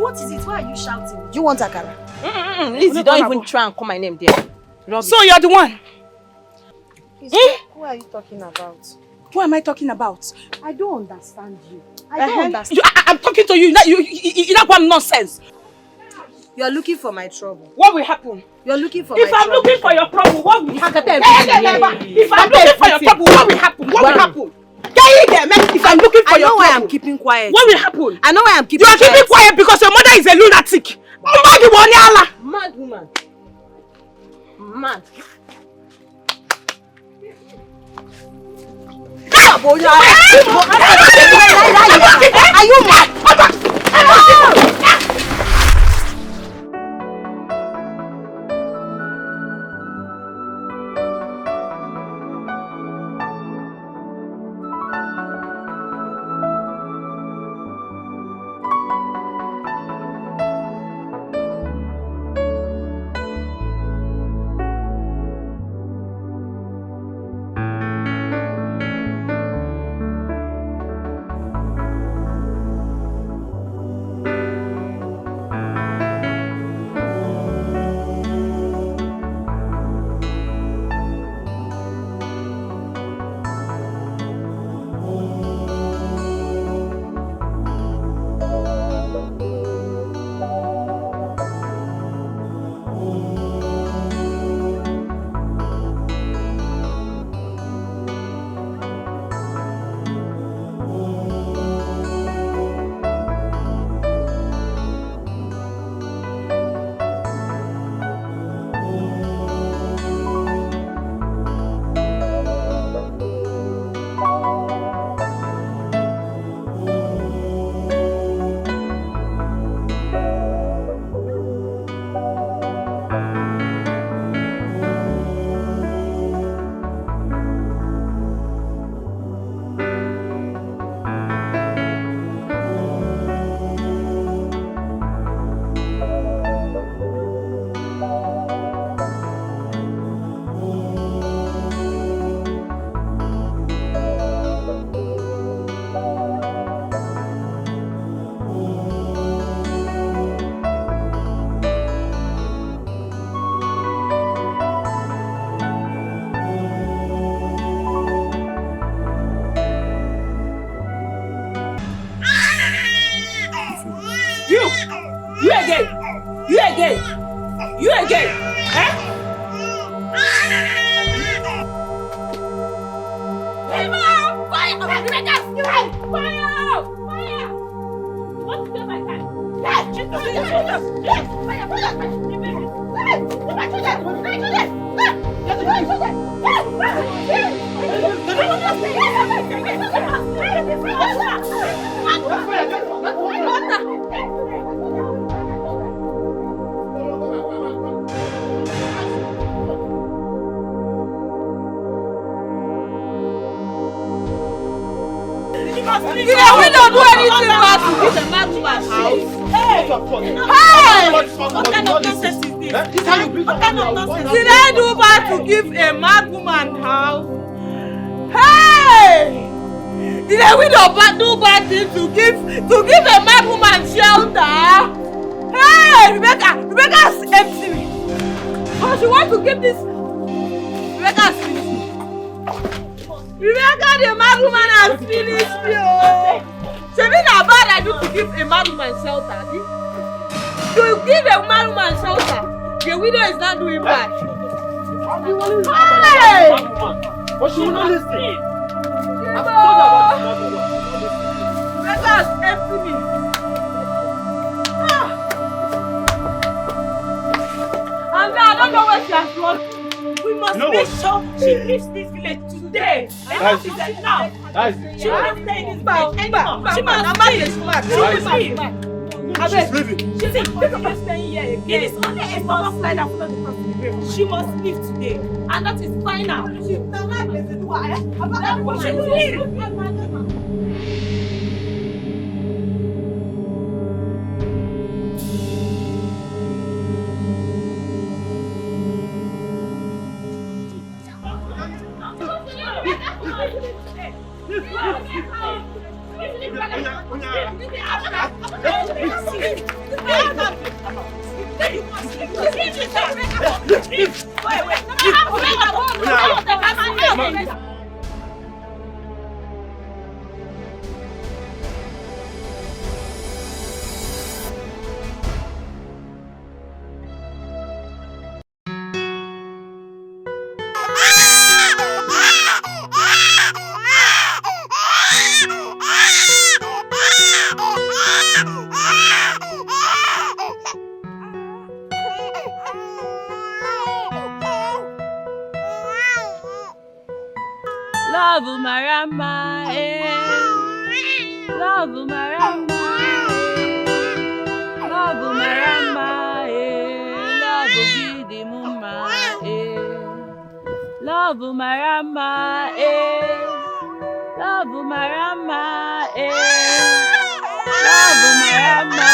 what is it? Why are you shouting? Do you want akara? Lizzie, don't even try and call my name there. Rubbish. So you're the one? Who are you talking about? Who am I talking about? I don't understand you. I don't understand. I'm talking to you. You not want nonsense. You're looking for my trouble. What will happen? You're looking for my trouble. If I'm looking for your trouble, what will happen? If I'm looking for your trouble, what will happen? What will happen? If I'm looking for your trouble, I know why I'm keeping quiet. What will happen? I know why I'm keeping quiet. You are keeping quiet because your mother is a lunatic. Mad woman. Mad. Are you mad? You again. Eh? Fire! What's the matter? We don't do anything about this man's house. Hey! What kind of nonsense is this? What kind of nonsense? Did I do bad to give a mad woman house? Hey! Did I do bad thing to give a mad woman shelter? Hey! Rebecca's empty me. Oh, she wants to give this. Rebecca's finished me. Rebecca, the mad woman has finished me. She mean how bad I do to give a mad woman shelter. To give a mad woman shelter, the widow is not doing bad. Hey! But she will not listen. Rebecca's empty me. And I don't know where she has gone. We must make sure she leaves this village today. Enough is enough. She won't stay in this village anymore. She must leave. She must leave. She's leaving. She's staying here again. It is only a normal flight that follows the person. She must leave today. And that is final. She will leave. Love marama, love marama, love marama, love gidi mumma, love marama, love marama, love marama,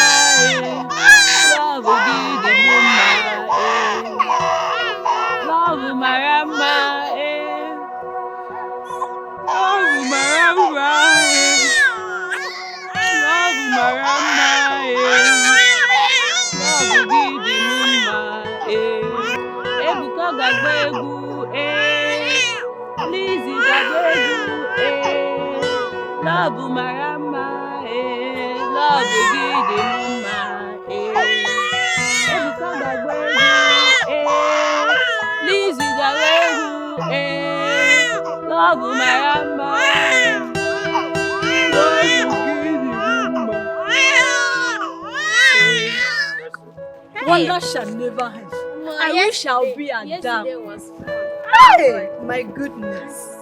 love gidi mumma, love marama, love marama, love gidi mumma, ebuka gagwegu, Lizzy gagwegu, love marama, love gidi mumma. Wonder shall never end. I wish I'll be a dam. Hey, my goodness.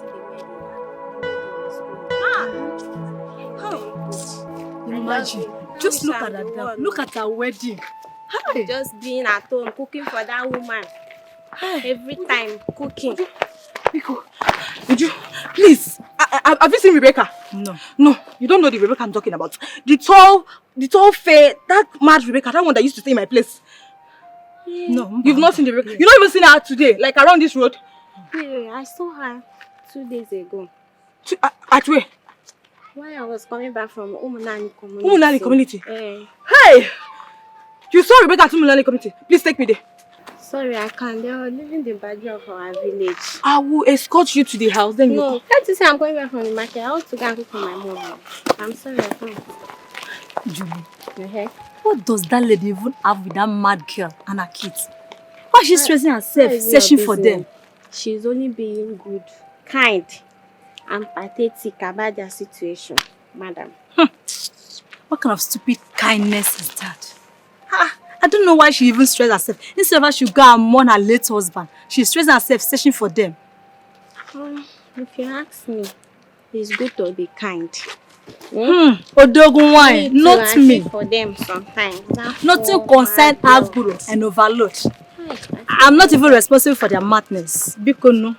Imagine, just look at that. Look at our wedding. Hi. Just being at home, cooking for that woman. Every time, cooking. Biko, would you, please, have you seen Rebecca? No, you don't know the Rebecca I'm talking about. The tall fair, that mad Rebecca, that one that used to stay in my place. No, you've not seen the Rebecca. You don't even seen her today, like around this road. Yeah, I saw her 2 days ago. At where? While I was coming back from Umunani community. Umunani community? Hey! You saw Rebecca at Umunani community. Please take me there. Sorry, I can't. They are leaving the boundary of our village. I will escort you to the house. Then no, can't you say I'm going back from the market? I want to go and cook for my mom. I'm sorry, I can't. Julie, what does that lady even have with that mad girl and her kids? Why is she stressing herself, searching for them? She's only being good, kind, and pathetic about their situation, madam. What kind of stupid kindness is that? I don't know why she even stressed herself. Instead of she should go and mourn her late husband, she's stressing herself, searching for them. If you ask me, it's good to be kind. Odogun wine, not me. For them sometimes. Nothing concern Aguru and overload. I'm not even responsible for their madness. Because no.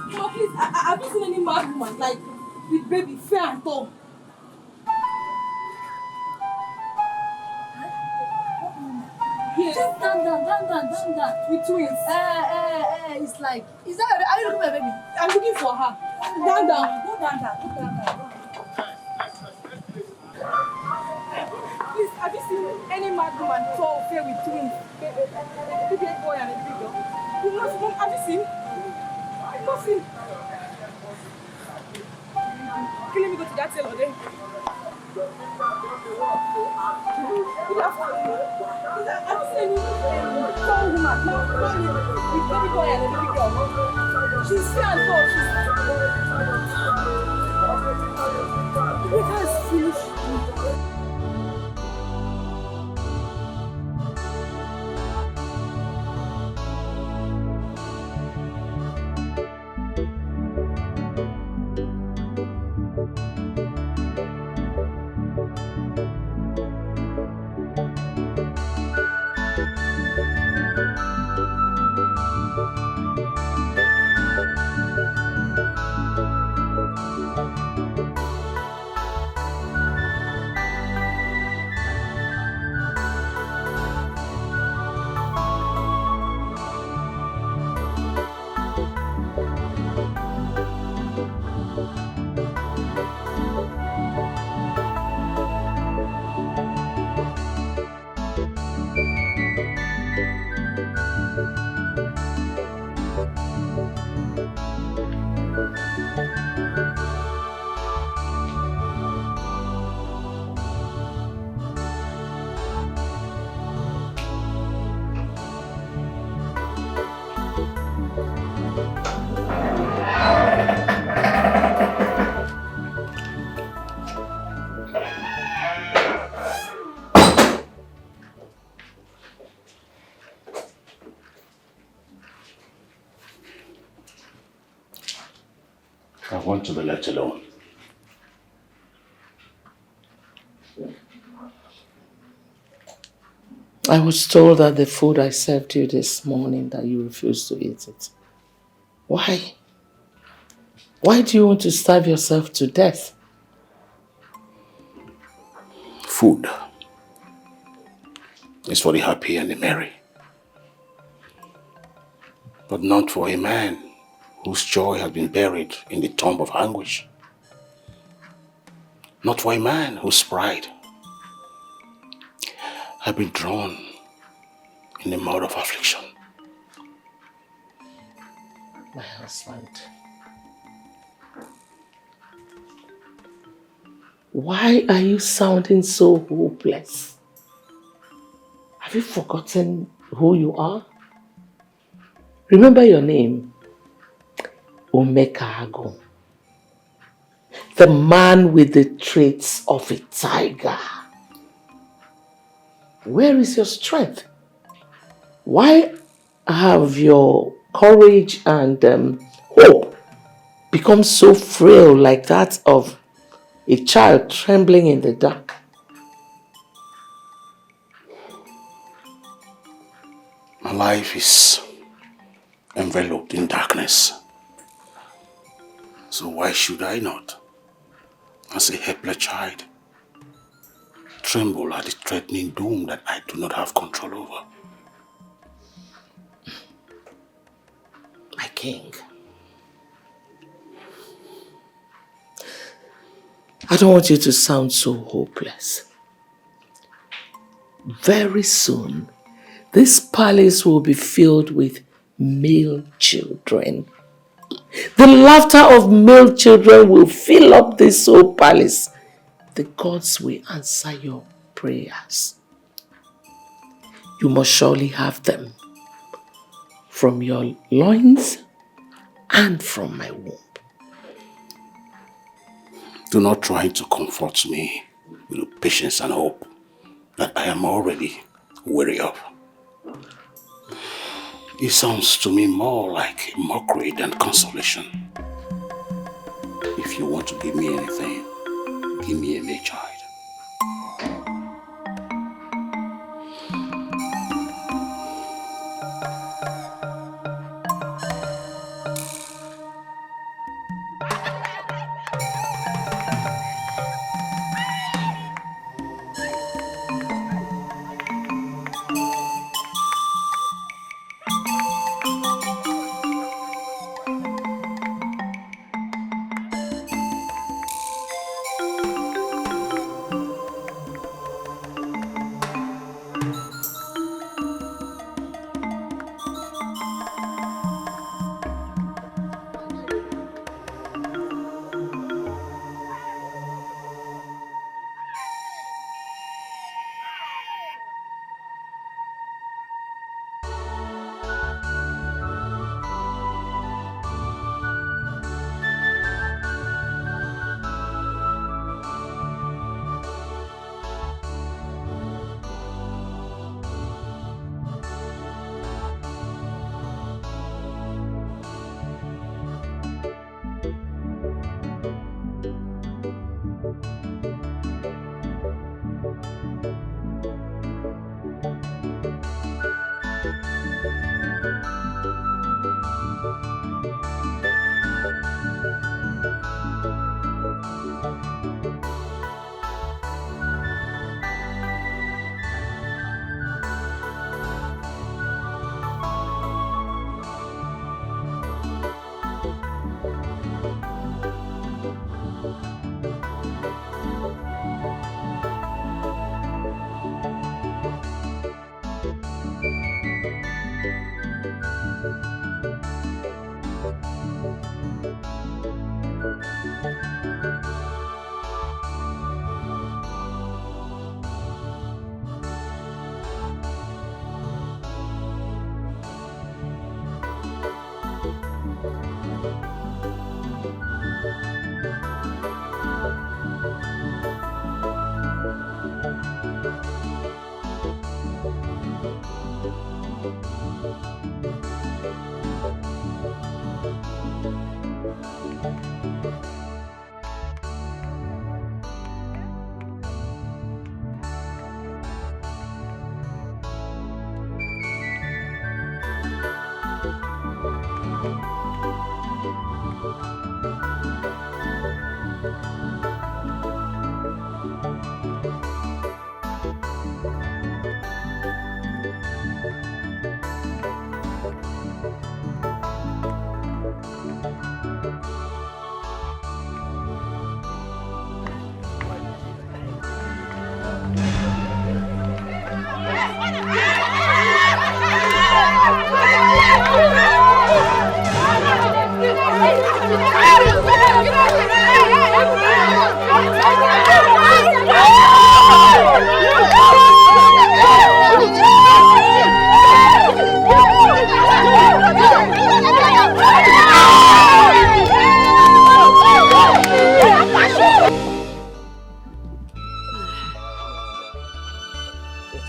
No, please, have you seen any mad woman like with baby, fair and tall? Yes. Just down. With twins. It's like, is that, are you looking for a baby? I'm looking for her. Down. Go down. Please, have you seen any mad woman tall, fair with twins? A big boy and a big girl. Mom, have you seen? I've not seen. Okay, let me go to that cell there. Good afternoon. Have you seen any tall woman? No, with baby boy and a baby girl. She's fair and tall. The baker is finished. want to be left alone. I was told that the food I served you this morning that you refused to eat it. Why? Why do you want to starve yourself to death? Food is for the happy and the merry, but not for a man whose joy has been buried in the tomb of anguish. Not for a man whose pride has been drawn in the mud of affliction. My husband. Why are you sounding so hopeless? Have you forgotten who you are? Remember your name. Omekago. The man with the traits of a tiger. Where is your strength? Why have your courage and hope become so frail like that of a child trembling in the dark? My life is enveloped in darkness. So why should I not, as a helpless child, tremble at the threatening doom that I do not have control over? My king, I don't want you to sound so hopeless. Very soon, this palace will be filled with male children. The laughter of male children will fill up this whole palace. The gods will answer your prayers. You must surely have them from your loins and from my womb. Do not try to comfort me with patience and hope that I am already weary of. It sounds to me more like mockery than consolation. If you want to give me anything, give me a male child.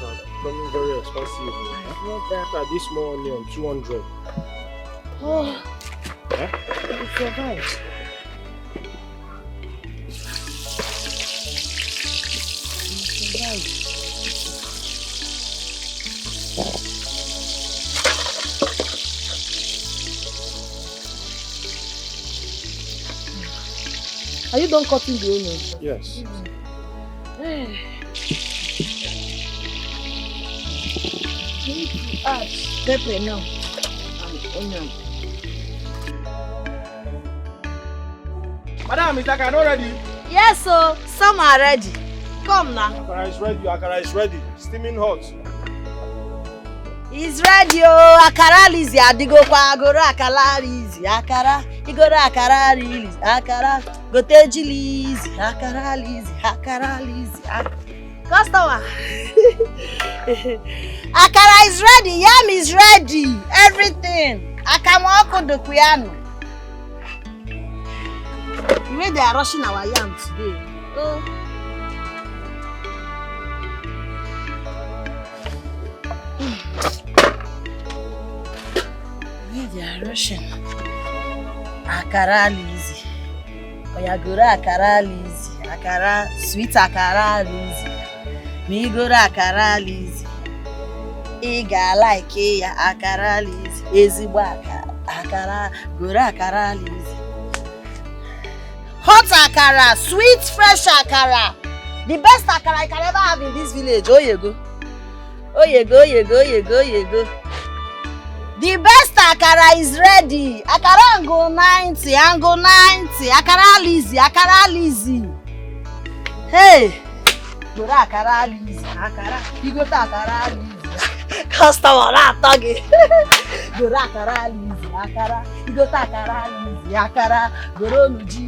are becoming very expensive. Look at this small onion, 200. Oh, Eh? it's your right. Are you done cutting the onion? Yes. You need to add pepper now and onion. Madam, is Akara ready? Yes, so some are ready. Come now. Akara is ready. Akara is ready. Steaming hot. He's ready, oh. Akara Lizzy, Adigo kwa agoro akara Lizzy, akara, igoro akara Lizzy, akara, goteji Lizzy, akara Lizzy, akara Lizzy. Customer. Akara is ready, yam is ready, everything. Akamoko do kuyano. The way they are rushing our yam today. Oh. They are rushing. Akara Lizzy. Oyagura akara Lizzy. Akara, sweet akara Lizzy. Migura akara Lizzy. Iga like ya akara Lizzy. Ezigbo akara. Gura akara Lizzy. Hot akara, sweet fresh akara. The best akara I can ever have in this village. Oh you go. Oh you go, you go, you go, you go. The best akara is ready. Akara angle 90, angle 90. Akara Lizzy, akara Lizzy. Hey, go to akara Lizzy, akara. You go to akara Lizzy. Customer not talking. Go to akara Lizzy, akara. You go to akara Lizzy, akara. Go to Lizzy,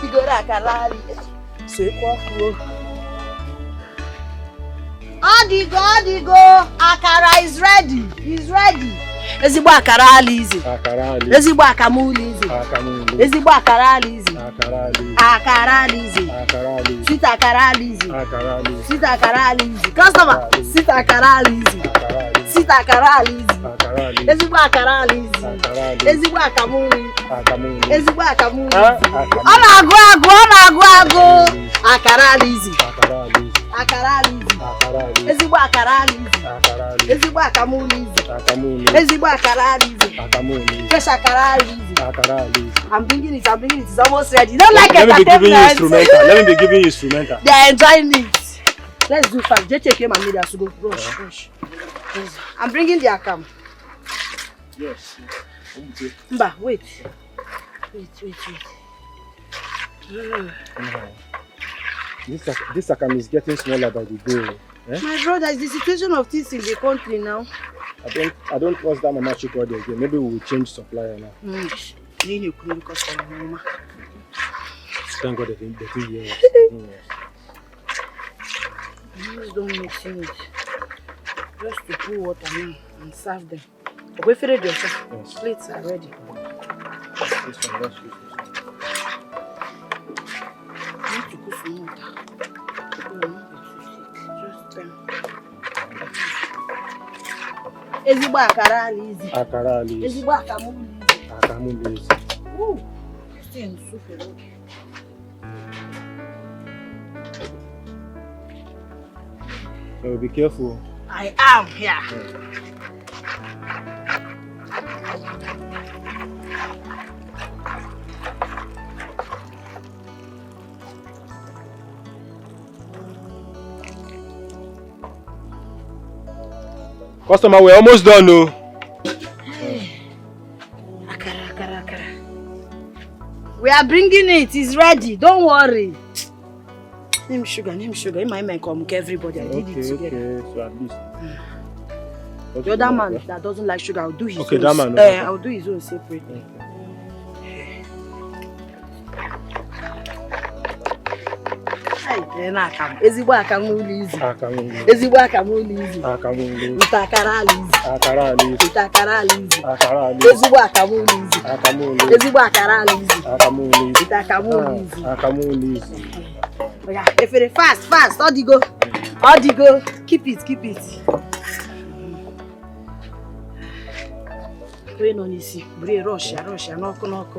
you go to akara Lizzy. Say what? Adigo, akara is ready. He's ready. Ezigbo akara Lizzy. Akara Lizzy. Ezigbo akamu Lizzy. Akamu Lizzy. Ezigbo akara Lizzy. Akara Lizzy. Akara Lizzy. Akara Lizzy. Sweet akara Lizzy. Akara Lizzy. Sweet akara Lizzy. Customer. Sweet akara Lizzy. Akara Lizzy. Sweet akara Lizzy. Akara Lizzy. Ezigbo akara Lizzy. Akara Lizzy. Ezigbo akamu Lizzy. Akamu Lizzy. Ezigbo akamu Lizzy. Akamu. Ọ na-agụ. Akara Lizzy. Akara Lizzy. Akara Lizzy. Akara Lizzy. Ezigbo akara Lizzy. Akara Lizzy. Ezigbo akamu Lizzy. Akamu Lizzy. Ezigbo akara Lizzy. Akamu Lizzy. Fresh akara Lizzy. Akara Lizzy. I'm bringing it. It's almost ready. You don't like Let me be giving you entertainment. instrumental. Let me be giving you instrumental. They are enjoying it. Let's do fast. Just take him and me to go. Rush. I'm bringing the account. Yes. Mba, wait. This account is getting smaller by the day. Eh? My brother, it's the situation of things in the country now. I don't trust that Mama Chukwudi again. Maybe we will change supplier now. Thank God they didn't hear us. These don't make sense. Just to pour water now and serve them. Wait for it yourself. Yes. Plates are ready. This one, let's use this one. I need to put some water. Just them. Ezigbo akara Lizzy. Akara Lizzy. Ezigbo akamu Lizzy. Akamu Lizzy. Ooh, this thing is super okay. So be careful. I am here. Customer, we're almost done, no? Akara. We are bringing it. It's ready. Don't worry. Name sugar. In my mind, come everybody. I did it together. Okay, so at least. The other man that doesn't like sugar, I'll do his own. Okay, that man. Okay. I'll do his own separate. Okay. Ezigbo akamu Lizzy. Akamu Lizzy. Ezigbo akamu Lizzy. Akamu Lizzy. Akara Lizzy. Akara Lizzy. Akara Lizzy. Akara Lizzy. Ezigbo akamu Lizzy. Akamu Lizzy. Ezigbo akara Lizzy. Akamu Lizzy. Akamu Lizzy. Akamu Lizzy. Oya, efere fast, all the go. Odigo, keep it. Wait on easy. Bring Russia, knock.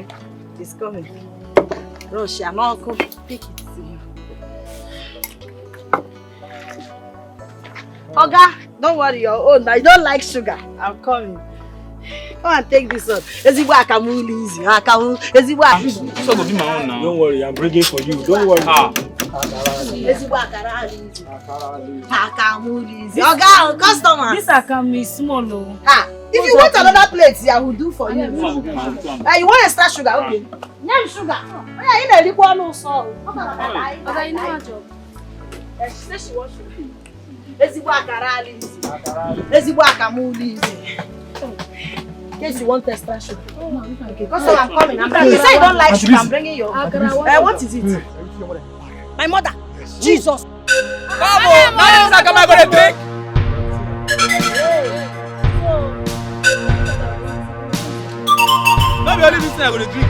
It's coming. Russia, knock. Pick it. Oga, don't worry, your own. I don't like sugar. I'm coming. Come and take this one. Ezigbo akamuli easy. So go be my own now. Don't worry, I'm bringing for you. Don't worry. Ezigbo akara easy. Akamuli easy. Oga, customer. This akam is small. If you want another plate, I will do for you. You want extra sugar? Okay. Name sugar. Yeah, you know the one also. Okay, you know what job? She said she wants sugar. Ezigbo akara easy. Ezigbo akamuli easy. In case you want extra sugar. Okay, because I'm coming. You say you don't like sugar, I'm bringing your. What is it? My mother. Jesus. Bravo! Now this akam I gonna drink. No be only this thing I gonna drink.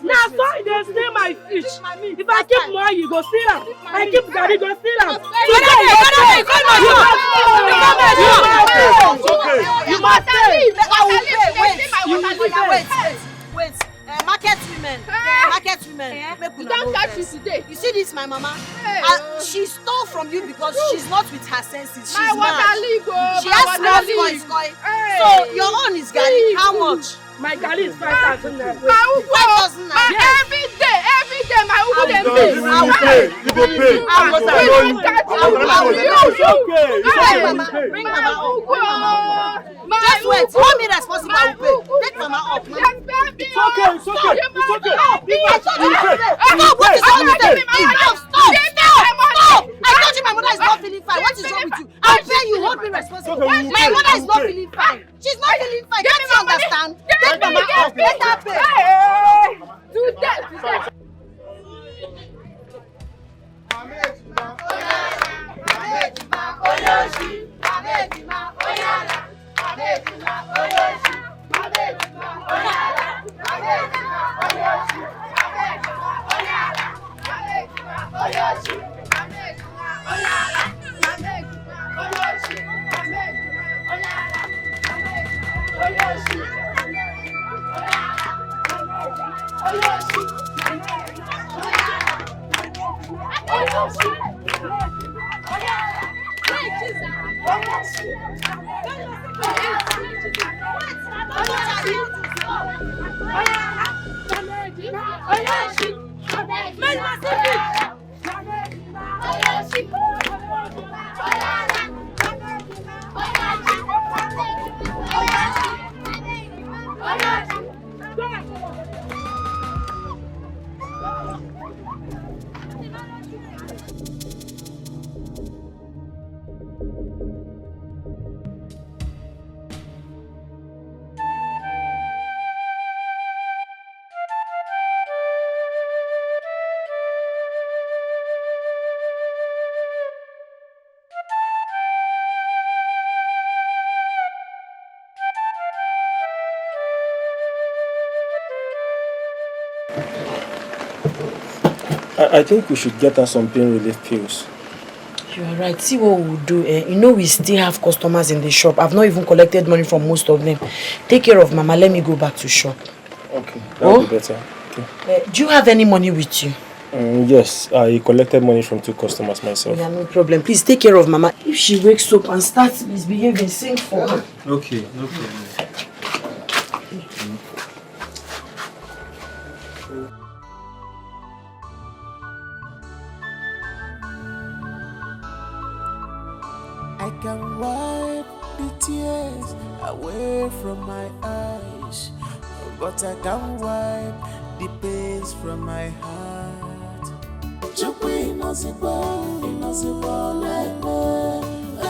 Now so they steal my fish. If I keep more, you go steal them. I keep Gary, go steal them. You must leave. Wait. Market women. You don't catch me today. You see this, my mama? She stole from you because she's not with her senses. She's mad. She has small coins. So your own is Gary. How much? My Gary is 5,000 naira. 5,000 naira. Every day, my Uber dem pay. You go pay. Bring mama up. Just wait. Hold me responsible. I will pay. Take mama up. It's okay. Stop. What is wrong with you? Stop. I told you my mother is not feeling fine. What is wrong with you? I'll pay you. Hold me responsible. My mother is not feeling fine. She's not feeling fine. Can't you understand? Take mama up. Let her pay. I think we should get her some pain relief pills. You are right. See what we'll do. You know we still have customers in the shop. I've not even collected money from most of them. Take care of Mama. Let me go back to shop. Okay, that will be better. Okay. Do you have any money with you? Yes, I collected money from 2 customers myself. Yeah, no problem. Please take care of Mama. If she wakes up and starts misbehaving, sing for her. Okay, no problem. I can wipe the tears away from my eyes, but I can't wipe the pains from my heart. A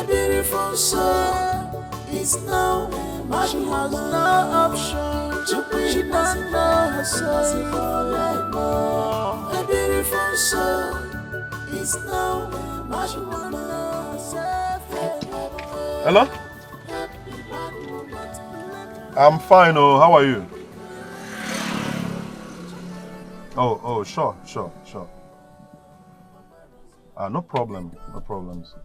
beautiful soul is now but she has no option. She don't know herself. A beautiful soul is now but she don't know herself. Hello? I'm fine, oh, how are you? Oh, sure. No problem, no problems.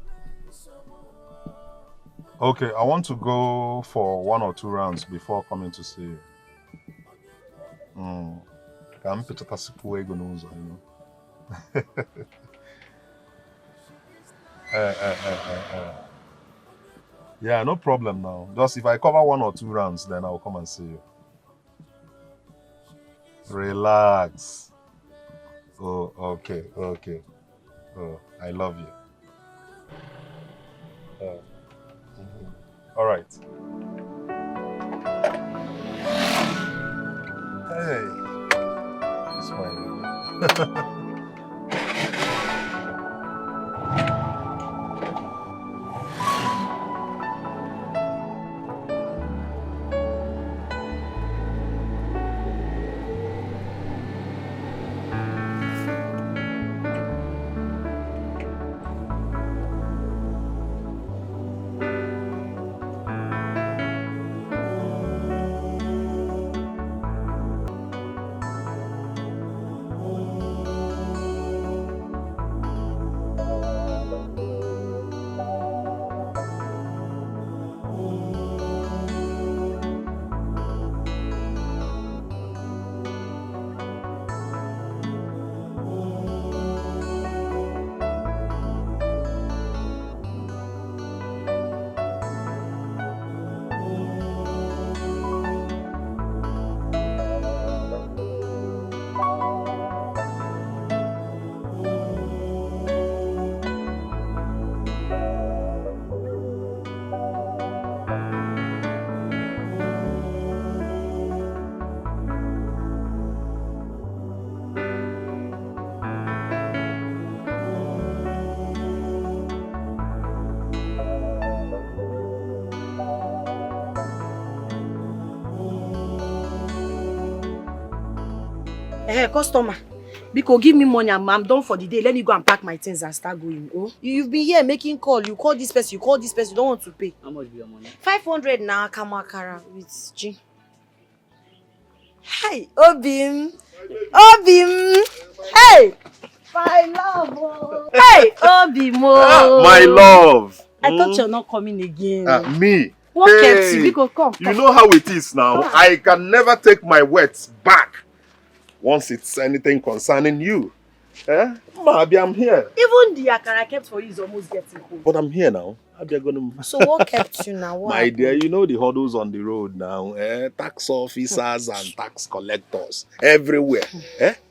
Okay, I want to go for 1 or 2 rounds before coming to see you. I'm Yeah, no problem now. Just if I cover 1 or 2 rounds, then I'll come and see you. Relax. Oh, okay. Oh, I love you. All right. Hey, smile. Hey, customer, Biko, give me money. I'm done for the day. Let me go and pack my things and start going. Oh, you've been here making call. You call this person. You call this person. You don't want to pay. How much be your money? 500 now. Kamakara with G. Hi, Obim. Hey, my love. Oh. Hey, Obim. My love. I thought you're not coming again. Me? What kept you? Biko, come. You know how it is now. I can never take my words back once it's anything concerning you. Maybe I'm here. Even the akara I kept for you is almost getting cold. But I'm here now. So what kept you now? What My dear, you know the hurdles on the road now. Tax officers and tax collectors everywhere.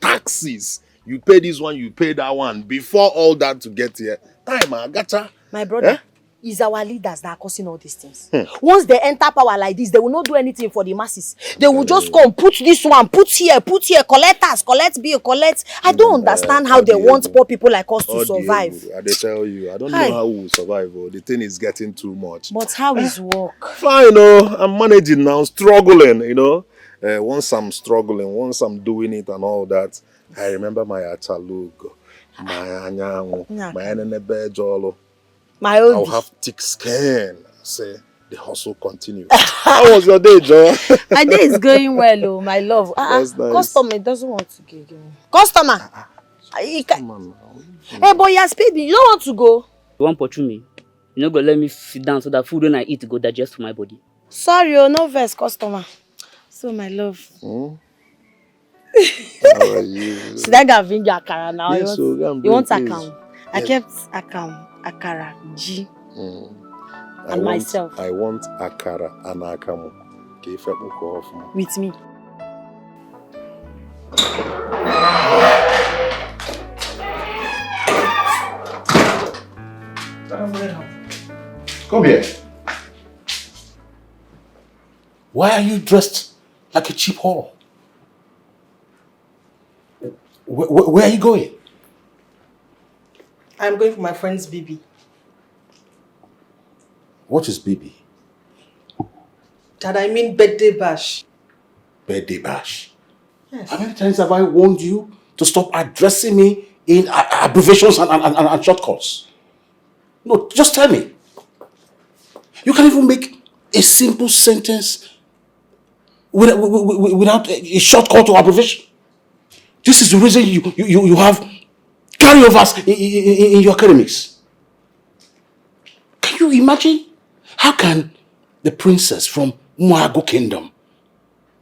Taxes. You pay this one, you pay that one. Before all that to get here. Time, I gotcha. My brother, it's our leaders that are causing all these things. Once they enter power like this, they will not do anything for the masses. They will just come, put this one, put here, collect us, collect bill, collect. I don't understand how they want poor people like us to survive. They tell you, I don't know how we'll survive. The thing is getting too much. But how is work? Fine, I'm managing now, struggling, Once I'm struggling, once I'm doing it and all that, I remember my achalugo, my anyango, my enenebejolo. I'll have thick skin. Say the hustle continue. How was your day, Joe? My day is going well, oh, my love. That's nice. Customer doesn't want to go. Customer. Hey, but you has paid me. You don't want to go. You want to pursue me? You not gonna let me sit down so that food when I eat go digest for my body. Sorry, no verse, customer. So my love. How are you? Should I go bring your akara now? Yes, you want account? I kept account. Akara, G, and myself. I want akara and akamu. With me. Come here. Why are you dressed like a cheap whore? Where are you going? I'm going for my friend's baby. What is baby? Dad, I mean birthday bash. Birthday bash? Yes. How many times have I warned you to stop addressing me in abbreviations and shortcuts? No, just tell me. You can't even make a simple sentence without a shortcut or abbreviation. This is the reason you have carryovers in your academics. Can you imagine? How can the princess from Umuago Kingdom,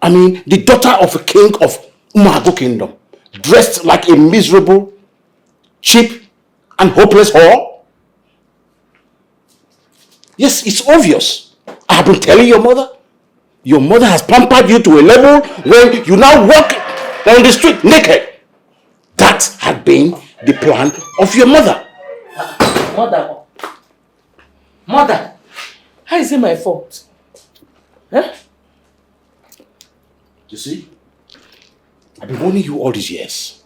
the daughter of a king of Umuago Kingdom, dressed like a miserable, cheap, and hopeless whore? Yes, it's obvious. I have been telling your mother. Your mother has pampered you to a level where you now walk on the street naked. That had been the plan of your mother. Mother, how is it my fault? Huh? You see, I've been warning you all these years.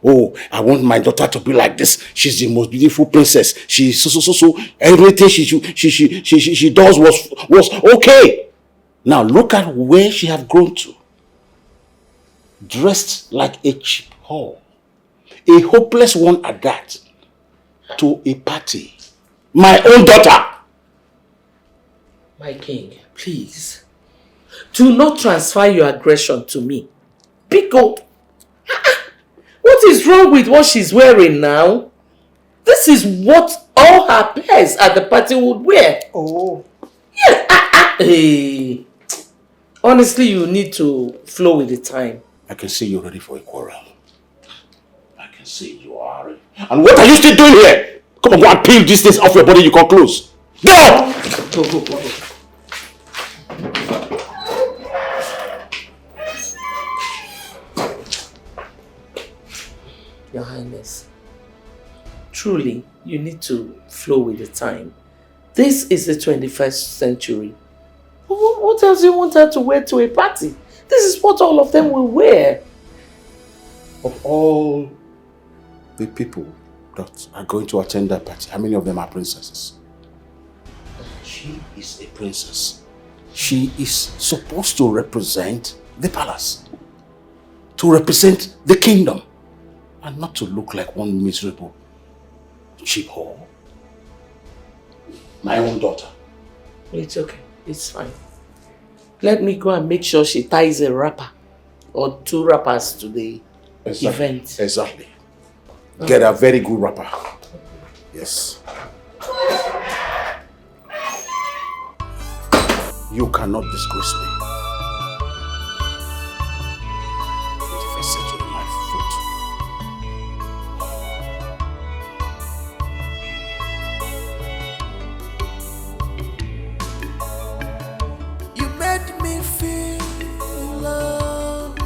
Oh, I want my daughter to be like this. She's the most beautiful princess. She's so. Everything she does was okay. Now look at where she have grown to. Dressed like a cheap whore. A hopeless one at that. To a party. My own daughter. My king, please. Do not transfer your aggression to me. Pico. What is wrong with what she's wearing now? This is what all her peers at the party would wear. Oh. Yes. Hey. Honestly, you need to flow with the time. I can see you're ready for a quarrel. I can see you are ready. And what are you still doing here? Come on, go and peel these things off your body. You can close. Go! Go. Your Highness, truly, you need to flow with the time. This is the 21st century. What else do you want her to wear to a party? This is what all of them will wear. Of all the people that are going to attend that party, how many of them are princesses? She is a princess. She is supposed to represent the palace. To represent the kingdom. And not to look like one miserable cheap whore. My own daughter. It's okay. It's fine. Let me go and make sure she ties a wrapper or 2 wrappers to the event. Exactly. Get a very good wrapper. Yes. You cannot disgrace me. 21st century, my foot. You made me feel love.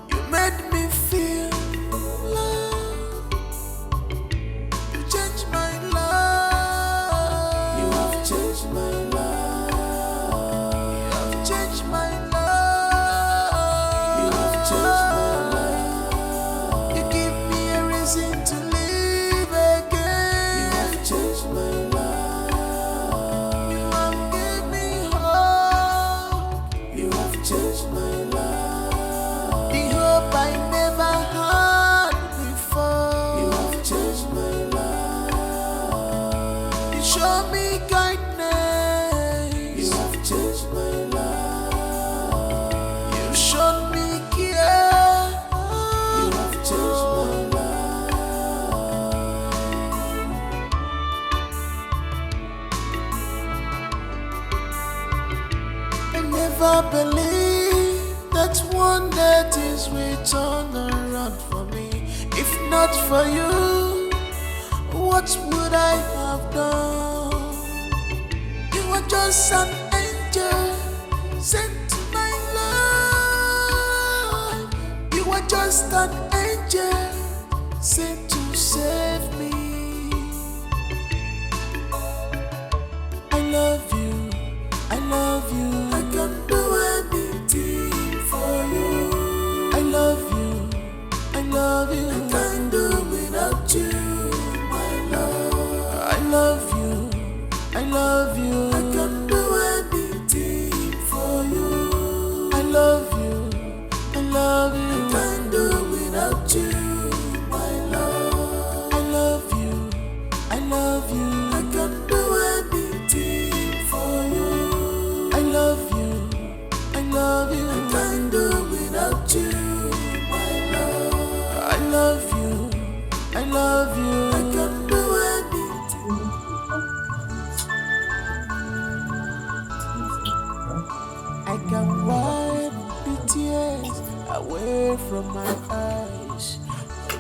You made me feel love. You changed my life. You have changed my life. You have changed my life. You have changed my life. You give me a reason to live again. You have changed my life. Changed my life. The hope I never had before. You have changed my life. You show me kindness. You have changed my life. You showed me care. You have changed my life. I never believed that one day things will turn around for me. If not for you, what would I have done? You were just an angel sent to my life. You were just an angel sent to save me. I love you, I love you. I can do anything for you. I love you, I love you. I can do away from my eyes,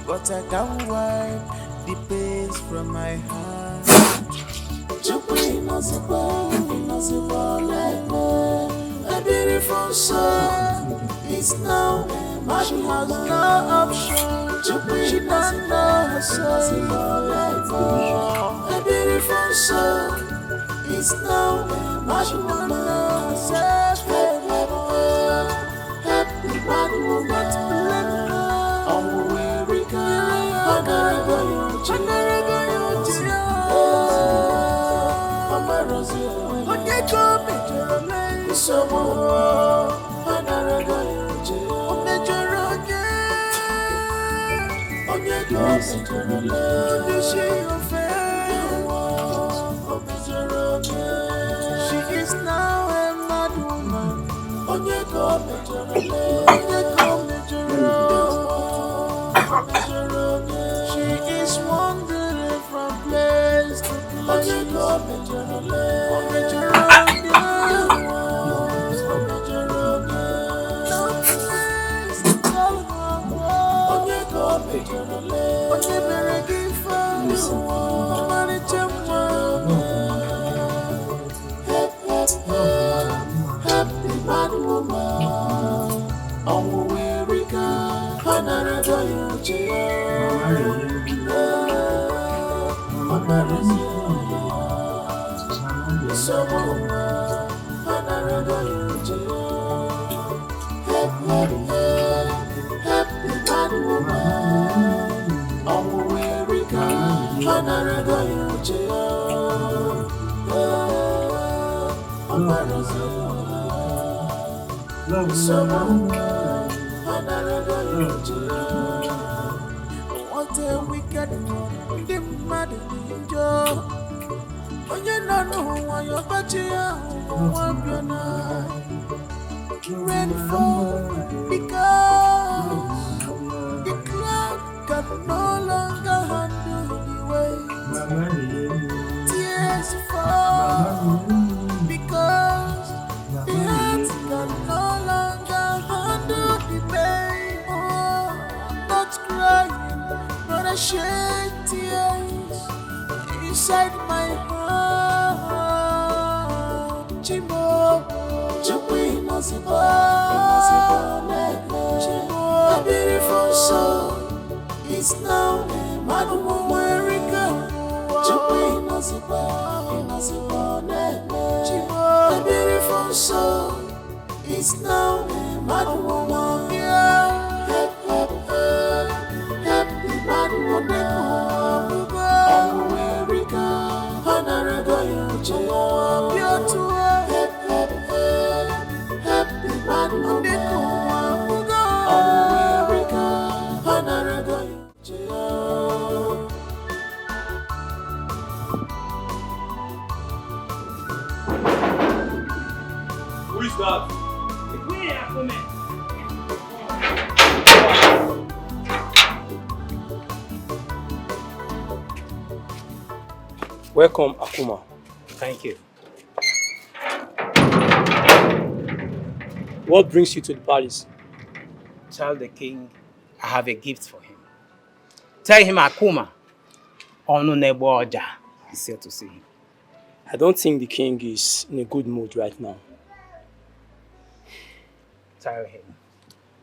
but I can't wipe the pains from my heart. A beautiful soul is now, but she has no option. She doesn't know her soul. A beautiful soul is now, but she doesn't know herself. Happy bad woman, oh, where we go, I'm gonna go, she is now a mad woman. She is wandering from place to place. Happy bad woman, oh, where we go, happy bad woman, oh, where we go, what a wicked woman, the mad ninja. When you don't know why you're rainfall because the cloud can no longer handle the weight. Tears fall because the heart can no longer handle the pain. Oh, not crying, but I shed tears inside my heart. Chimo, a beautiful soul is now mad woman. A beautiful soul is now mad woman. Happy mad woman. America, honorable happy mad woman. America, honorable. Who is that? Welcome, Akuma. Thank you. What brings you to the palace? Tell the king I have a gift for him. Tell him Akuma, Onuneboja, is here to see him. I don't think the king is in a good mood right now. Tell him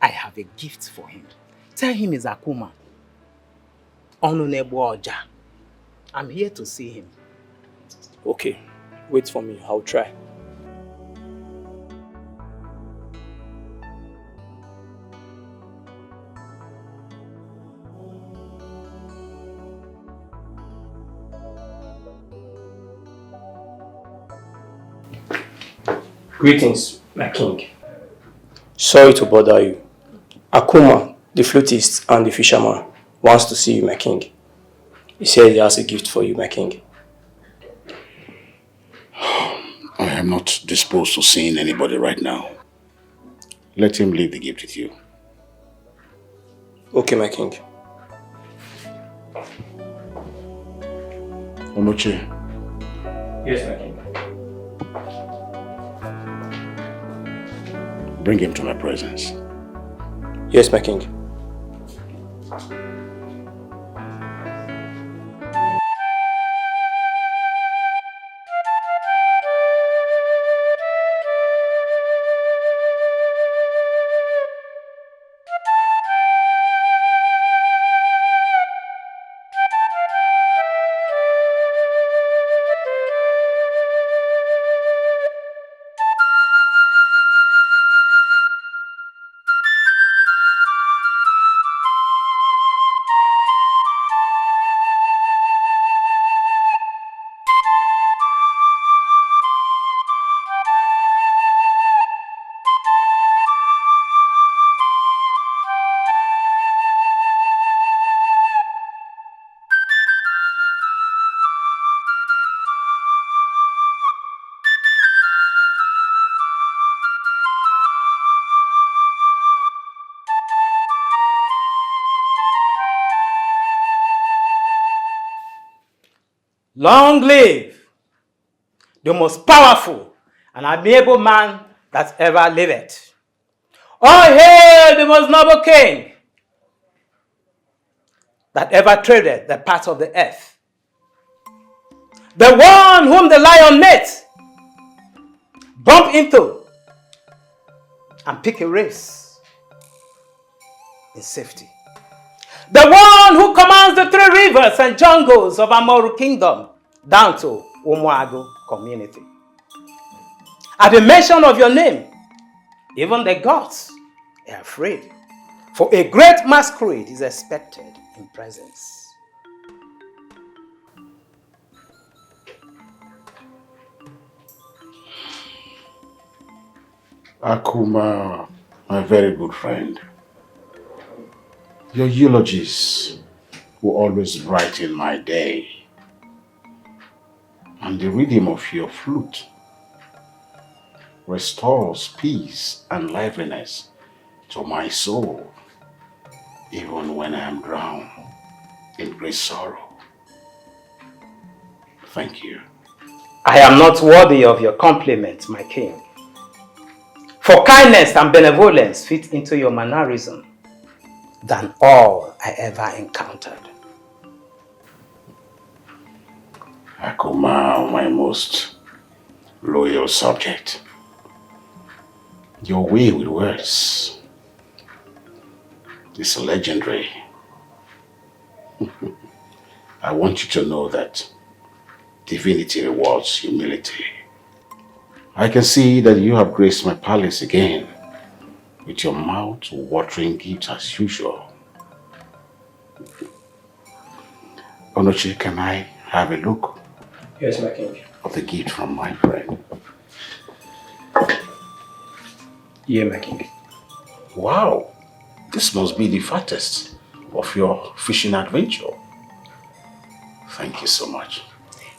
I have a gift for him. Tell him it's Akuma, Onuneboja. I'm here to see him. Okay, wait for me. I'll try. Greetings, my king. Sorry to bother you. Akuma, the flutist and the fisherman, wants to see you, my king. He said he has a gift for you, my king. I am not disposed to seeing anybody right now. Let him leave the gift with you. Okay, my king. Onoche. Yes, my king. Bring him to my presence. Yes, my king. Long live the most powerful and amiable man that ever lived. All hail the most noble king that ever treaded the path of the earth. The one whom the lion met, bump into, and pick a race in safety. The one who commands the 3 rivers and jungles of Amoru Kingdom down to Umuago community. At the mention of your name, even the gods are afraid, for a great masquerade is expected in presence. Akuma, my very good friend, your eulogies will always brighten my day. And the rhythm of your flute restores peace and liveliness to my soul, even when I am drowned in great sorrow. Thank you. I am not worthy of your compliment, my king. For kindness and benevolence fit into your mannerism than all I ever encountered. Akuma, my most loyal subject. Your way with words is legendary. I want you to know that divinity rewards humility. I can see that you have graced my palace again with your mouth-watering gift as usual. Onoche, can I have a look? Yes, my king. Of the gift from my friend. Yeah, my king. Wow, this must be the fattest of your fishing adventure. Thank you so much.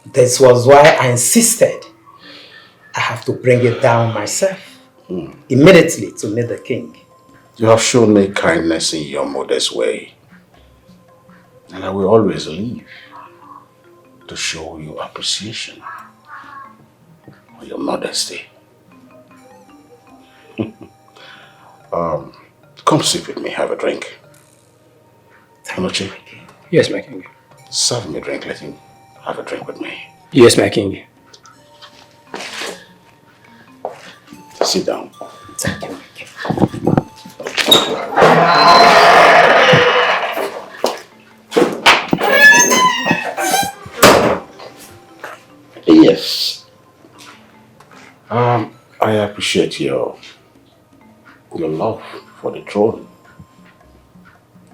This was why I insisted I have to bring it down myself immediately to meet the king. You have shown me kindness in your modest way, and I will always live to show you appreciation for your modesty. Come sit with me, have a drink. Anoche? Yes, my king. Serve me a drink, let him have a drink with me. Yes, my king. Sit down. Thank you, my king. Yes. I appreciate your love for the throne.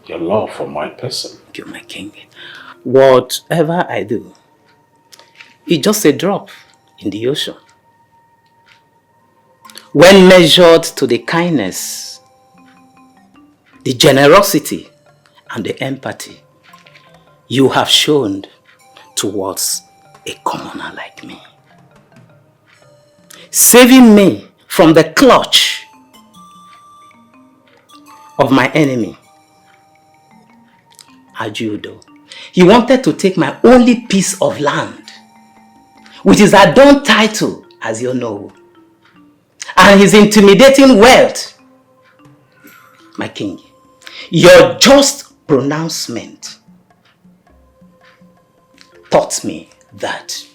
Your love for my person. Thank you, my king. Whatever I do, it's just a drop in the ocean. When measured to the kindness, the generosity, and the empathy you have shown towards a commoner like me. Saving me from the clutch of my enemy, Ajudo. He wanted to take my only piece of land, which is a adorned title, as you know, and his intimidating wealth. My king, Your just pronouncement taught me that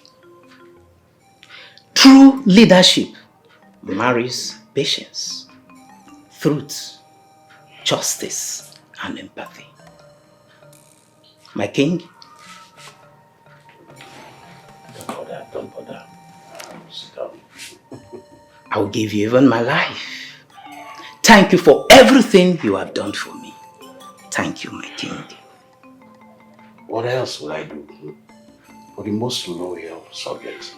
true leadership marries patience, truth, justice, and empathy. My king, don't bother. Sit down. I will give you even my life. Thank you for everything you have done for me. Thank you, my king. What else will I do for the most loyal subject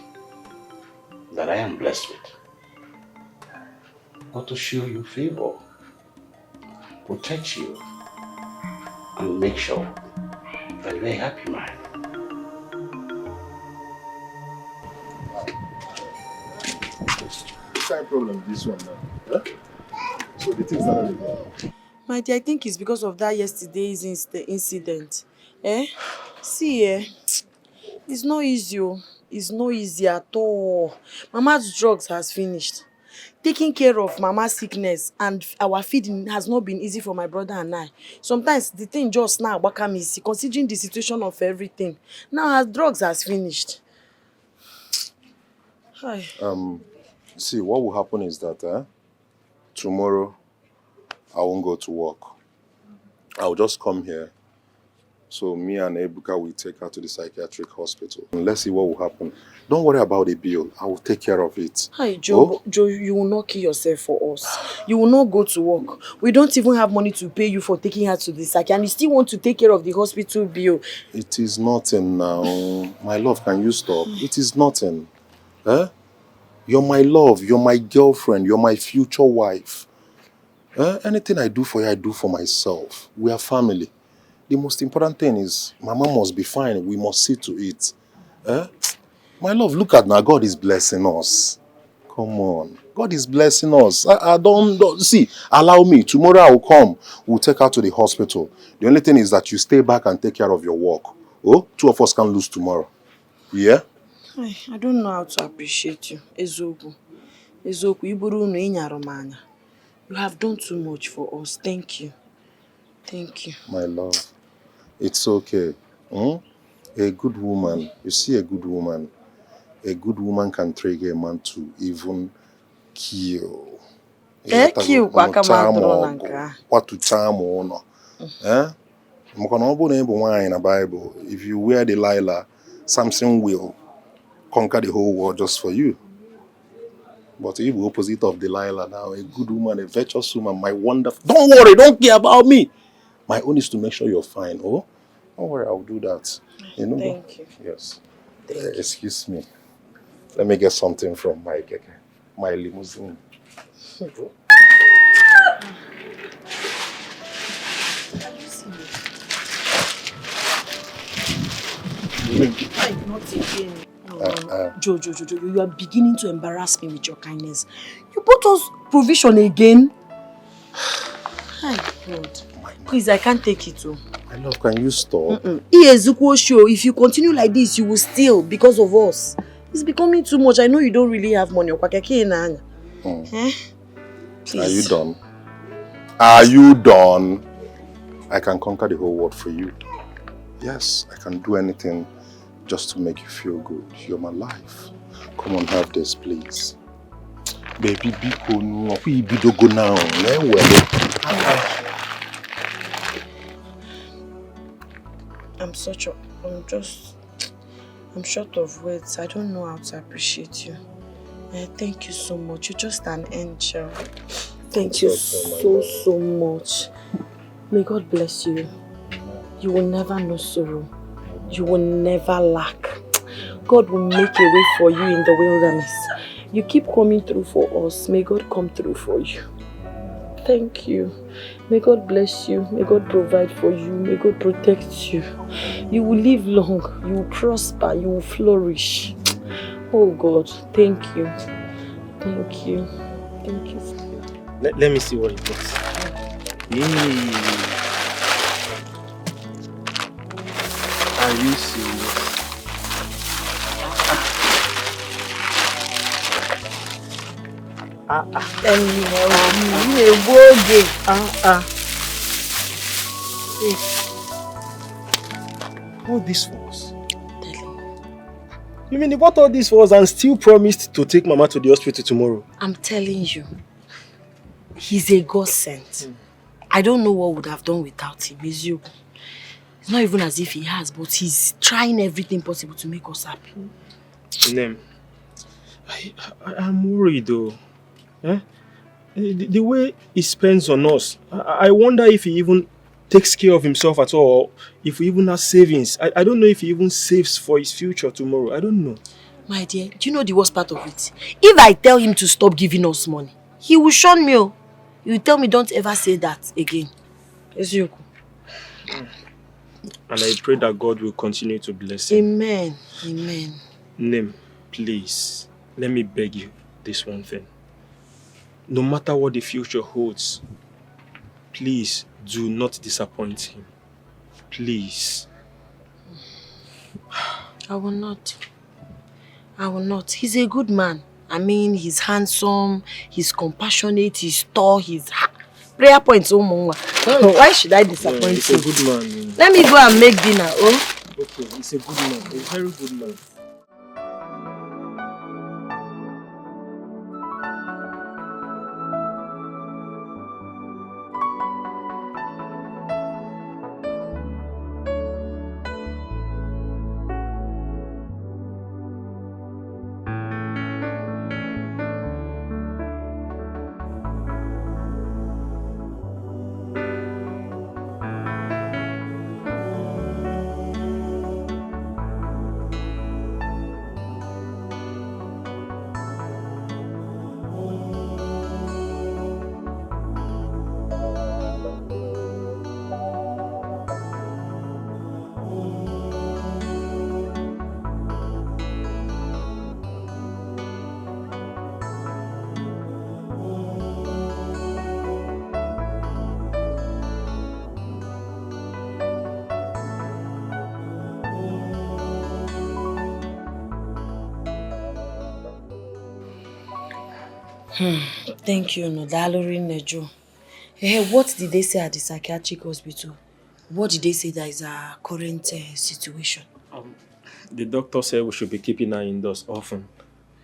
that I am blessed with? But to show you favor, protect you, and make sure that you're a happy man. What kind of problem this one now? Huh? So the things that are My dear, I think it's because of that yesterday's incident. Eh? See, it's not easy. It's not easy at all. Mama's drugs has finished. Taking care of Mama's sickness and our feeding has not been easy for my brother and I. Sometimes the thing just now become easy, considering the situation of everything. Now her drugs has finished. Hi. See, what will happen is that tomorrow I won't go to work. I'll just come here. So me and Ebuka will take her to the psychiatric hospital. And let's see what will happen. Don't worry about the bill. I will take care of it. Hi, Joe. Oh? Joe, you will not kill yourself for us. You will not go to work. We don't even have money to pay you for taking her to the psych, and you still want to take care of the hospital bill. It is nothing now. My love, can you stop? It is nothing. Eh? You're my love. You're my girlfriend. You're my future wife. Anything I do for you, I do for myself. We are family. The most important thing is Mama must be fine. We must see to it. My love, look at now. God is blessing us. Come on. God is blessing us. I don't see. Allow me. Tomorrow I will come. We'll take her to the hospital. The only thing is that you stay back and take care of your work. Oh, two of us can lose tomorrow. Yeah? I don't know how to appreciate you. Ezoku. Ezoku, iburu no inyaromanya. You have done too much for us. Thank you. Thank you. My love. It's okay. A good woman, you see a good woman can trigger a man to even kill. Kill kwa kama ndoro nanka. What to charm or no. In the Bible, if you wear the Delilah, Samson will conquer the whole world just for you. But if the opposite of Delilah now, a good woman, a virtuous woman, my wonderful. Don't worry, don't care about me. My own is to make sure you're fine. Oh, don't worry, I'll do that. You know. Thank you. Yes. Excuse me. Let me get something from my limousine. Not again. Joe, you are beginning to embarrass me with your kindness. You bought us provision again. My God. Please, I can't take it too. My love, can you stop? If you continue like this, you will steal because of us. It's becoming too much. I know you don't really have money. Please. Are you done? Are you done? I can conquer the whole world for you. Yes, I can do anything just to make you feel good. You're my life. Come on, have this, please. Baby, we go now. I'm short of words. I don't know how to appreciate you. Thank you so much. You're just an angel. Thank you so much. May God bless you. You will never know sorrow. You will never lack. God will make a way for you in the wilderness. You keep coming through for us. May God come through for you. Thank you. May God bless you. May God provide for you. May God protect you. You will live long. You will prosper. You will flourish. Oh God, thank you. Thank you. Thank you. Let me see what it was. Are you serious? All this for us? You mean he bought all this for us and still promised to take Mama to the hospital tomorrow? I'm telling you, he's a God sent. I don't know what would have done without him. It's you. It's not even as if he has, but he's trying everything possible to make us happy. Nem, I'm worried though. Eh? The way he spends on us, I wonder if he even takes care of himself at all, if he even has savings. I don't know if he even saves for his future tomorrow. I don't know. My dear, do you know the worst part of it? If I tell him to stop giving us money, he will shun me. He will tell me don't ever say that again. Eziokwu. And I pray that God will continue to bless him. Amen. Amen. Nem, please, let me beg you this one thing. No matter what the future holds, please do not disappoint him. Please. I will not. I will not. He's a good man. I mean, he's handsome, he's compassionate, he's tall, he's... Prayer points, why should I disappoint He's him? a good man. Let me go and make dinner, Okay, he's a good man, a very good man. Thank you, Nodalori Nejo. Hey, what did they say at the psychiatric hospital? What did they say that is our current situation? The doctor said we should be keeping her indoors often,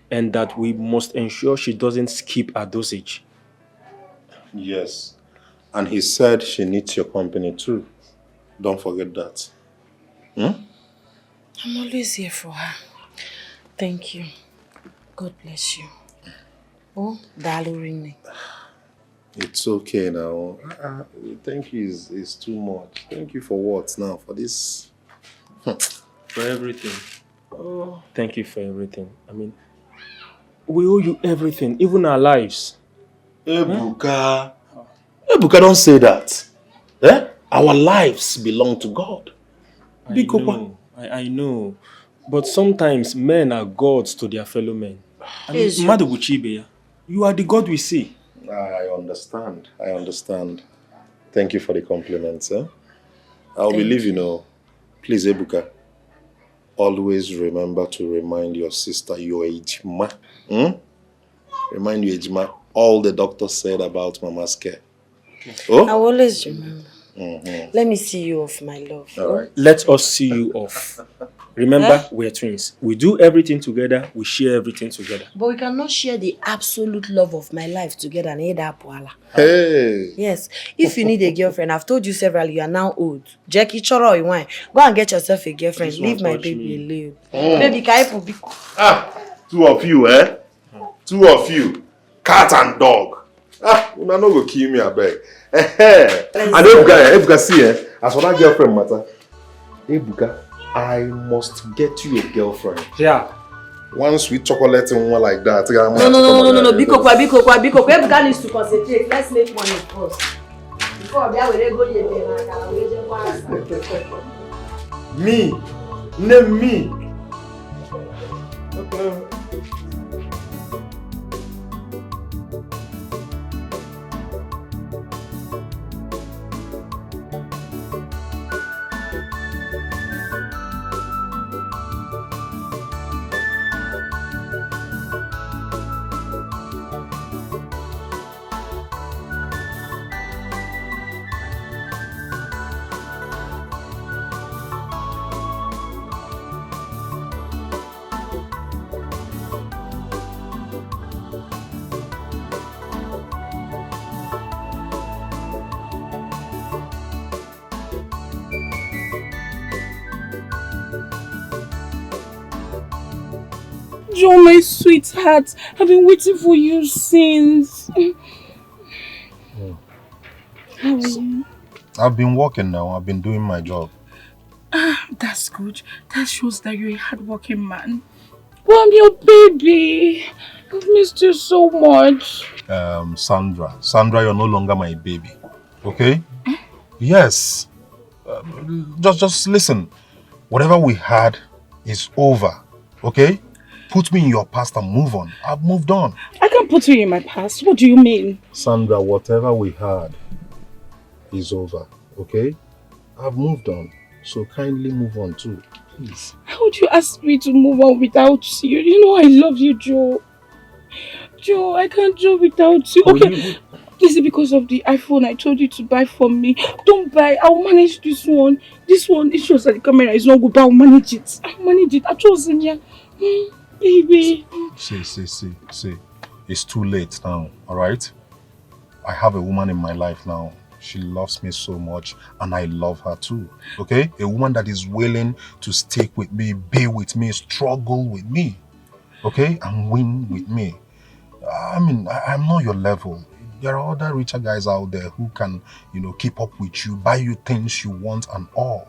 and that we must ensure she doesn't skip her dosage. Yes. And he said she needs your company too. Don't forget that. I'm always here for her. Thank you. God bless you. Oh, Dalorine. It's okay now. Thank you is too much. Thank you for what now? For this? For everything. Oh, thank you for everything. I mean, we owe you everything, even our lives. Ebuka. Ebuka, don't say that. Eh? Our lives belong to God. I know. But sometimes men are gods to their fellow men. I mean, Madubuchibe, you are the God we see. I understand. Thank you for the compliments. I'll believe you know. Please, Ebuka, always remember to remind your sister your ejima. Remind your ejima all the doctor said about Mama's care. Oh? I will always remember. Let me see you off, my love. All right. Let us see you off. Remember, we're twins. We do everything together. We share everything together. But we cannot share the absolute love of my life together. Hey. Yes. If you need a girlfriend, I've told you several, you are now old. Jackie Choro, you want? Go and get yourself a girlfriend. Leave my baby alone. Baby, can you two of you, eh? Two of you. Cat and dog. Una no go kill me, I beg. And Ebuka, see, as for that girlfriend matter, Ebuka, I must get you a girlfriend. Yeah. One sweet chocolate and one like that. No. Biko. Ebuka needs to concentrate. Let's make money first. Before we go me. Name me. Okay. Joe, my sweetheart, I've been waiting for you since. How are you? I've been working now. I've been doing my job. Ah, that's good. That shows that you're a hardworking man. Well, I'm your baby. I've missed you so much. Sandra, you're no longer my baby. Okay? Yes. Just listen. Whatever we had is over. Okay? Put me in your past and move on. I've moved on. I can't put you in my past. What do you mean? Sandra, whatever we had is over. Okay? I've moved on. So kindly move on too. Please. How would you ask me to move on without you? You know I love you, Joe. Joe, I can't do without you. Okay, is it because of the iPhone I told you to buy for me? Don't buy. I'll manage this one. This one, it shows that the camera is not good, but I'll manage it. I'll manage it. I chose in here. Baby. See. It's too late now, alright? I have a woman in my life now. She loves me so much and I love her too, okay? A woman that is willing to stick with me, be with me, struggle with me, okay? And win with me. I mean, I'm not your level. There are other richer guys out there who can, keep up with you, buy you things you want and all.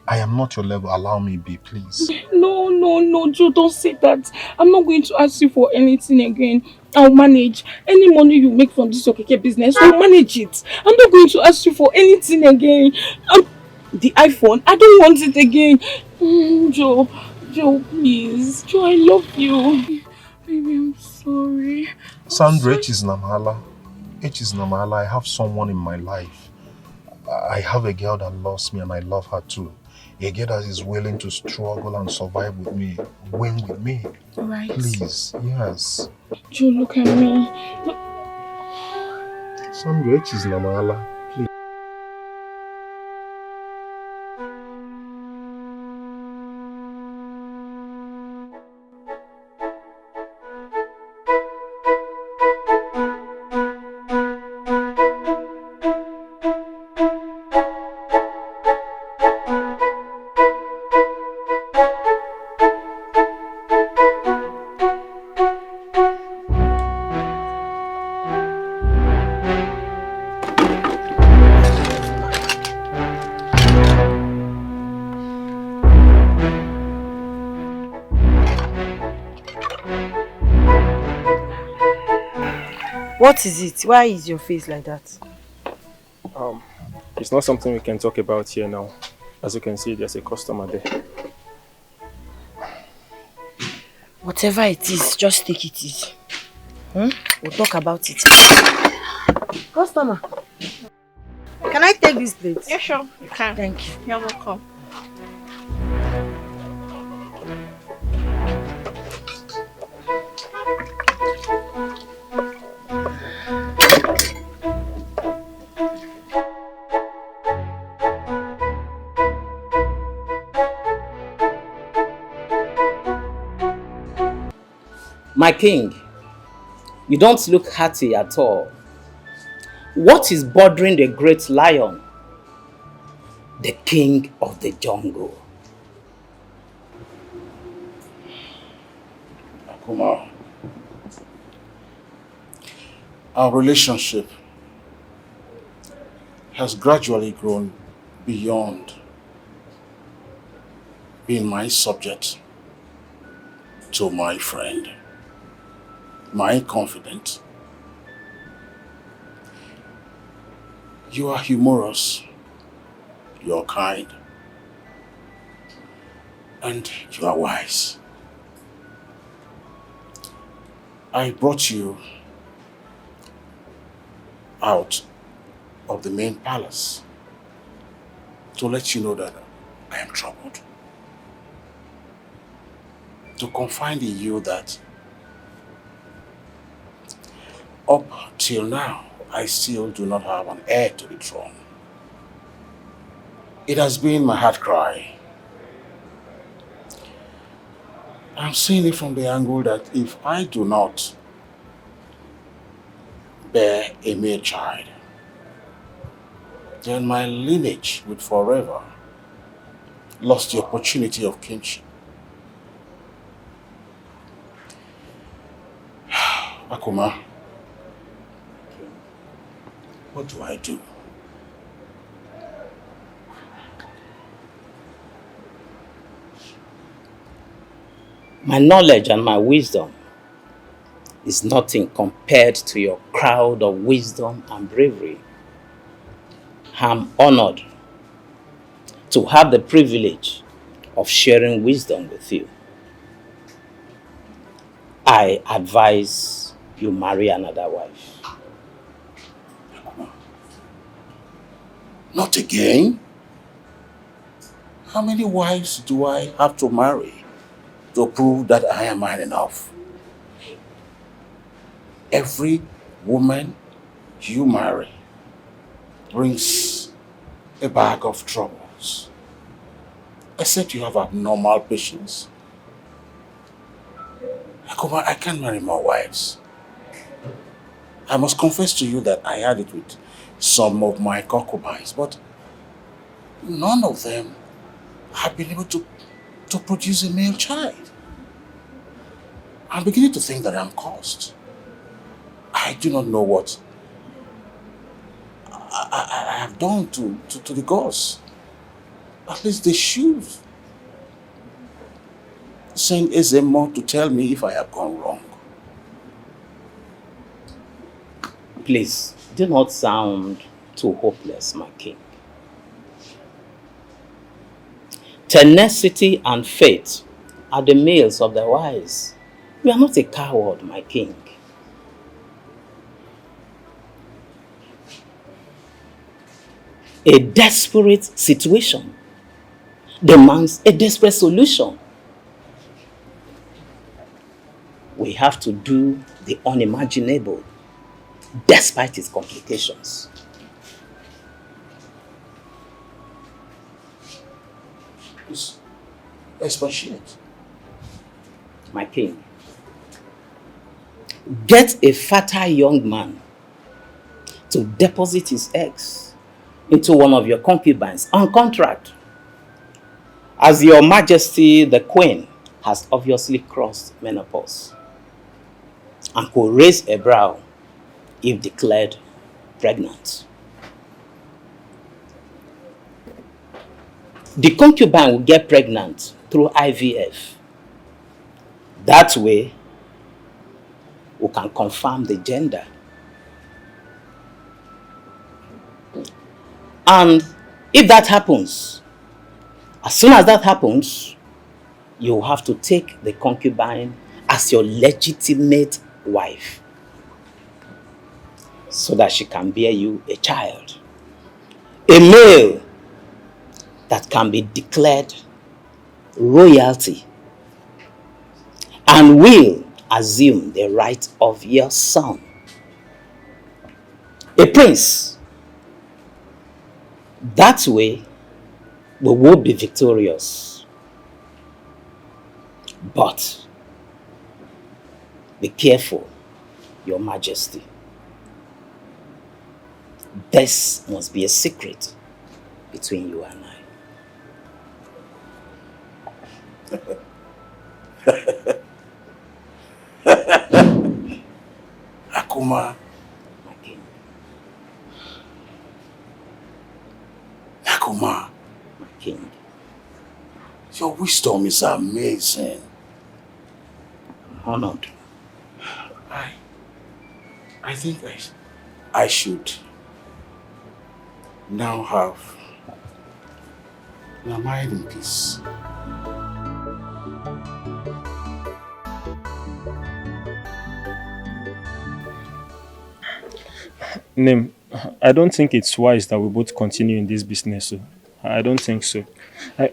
I am not your level. Allow me be, please. No, Joe, don't say that. I'm not going to ask you for anything again. I'll manage. Any money you make from this Okeke business, I'll manage it. I'm not going to ask you for anything again. The iPhone, I don't want it again. Joe, please. Joe, I love you. Baby, I'm sorry. Sandra, H is Namala. I have someone in my life. I have a girl that loves me and I love her too. A girl that is willing to struggle and survive with me, win with me. Right. Please, yes. Joe, look at me. Sandra, H is Namala. Please. What is it? Why is your face like that? It's not something we can talk about here now. As you can see, there's a customer there. Whatever it is, just take it easy. We'll talk about it. Customer, can I take this plate? Yeah, sure. You can. Thank you. You're welcome. My king, you don't look hearty at all. What is bothering the great lion, the king of the jungle? Akuma, our relationship has gradually grown beyond being my subject to my friend, my confidant. You are humorous, you are kind, and you are wise. I brought you out of the main palace to let you know that I am troubled. To confide in you that up till now, I still do not have an heir to the throne. It has been my heart cry. I'm seeing it from the angle that if I do not bear a male child, then my lineage would forever lost the opportunity of kinship. Akuma, what do I do? My knowledge and my wisdom is nothing compared to your crowd of wisdom and bravery. I'm honored to have the privilege of sharing wisdom with you. I advise you marry another wife. Not again? How many wives do I have to marry to prove that I am man enough? Every woman you marry brings a bag of troubles. Except you have abnormal patience. Akuma, I can't marry more wives. I must confess to you that I had it with some of my concubines, but none of them have been able to produce a male child. I'm beginning to think that I'm cursed. I do not know what I have done to the gods. At least they should send Ezemo to tell me if I have gone wrong. Please, do not sound too hopeless, my king. Tenacity and faith are the males of the wise. You are not a coward, my king. A desperate situation demands a desperate solution. We have to do the unimaginable despite its complications. Please, expatiate. My king, get a fertile young man to deposit his eggs into one of your concubines on contract. As your majesty, the queen, has obviously crossed menopause and could raise a brow if declared pregnant. The concubine will get pregnant through IVF. That way, we can confirm the gender. And if that happens, as soon as that happens, you have to take the concubine as your legitimate wife so that she can bear you a child. A male that can be declared royalty and will assume the right of your son. A prince. That way, we will be victorious. But be careful, Your Majesty. This must be a secret between you and I. Akuma. My king. Akuma. My king. Your wisdom is amazing. Honored. I think I should now have my mind in peace. Nim, I don't think it's wise that we both continue in this business. So. I don't think so.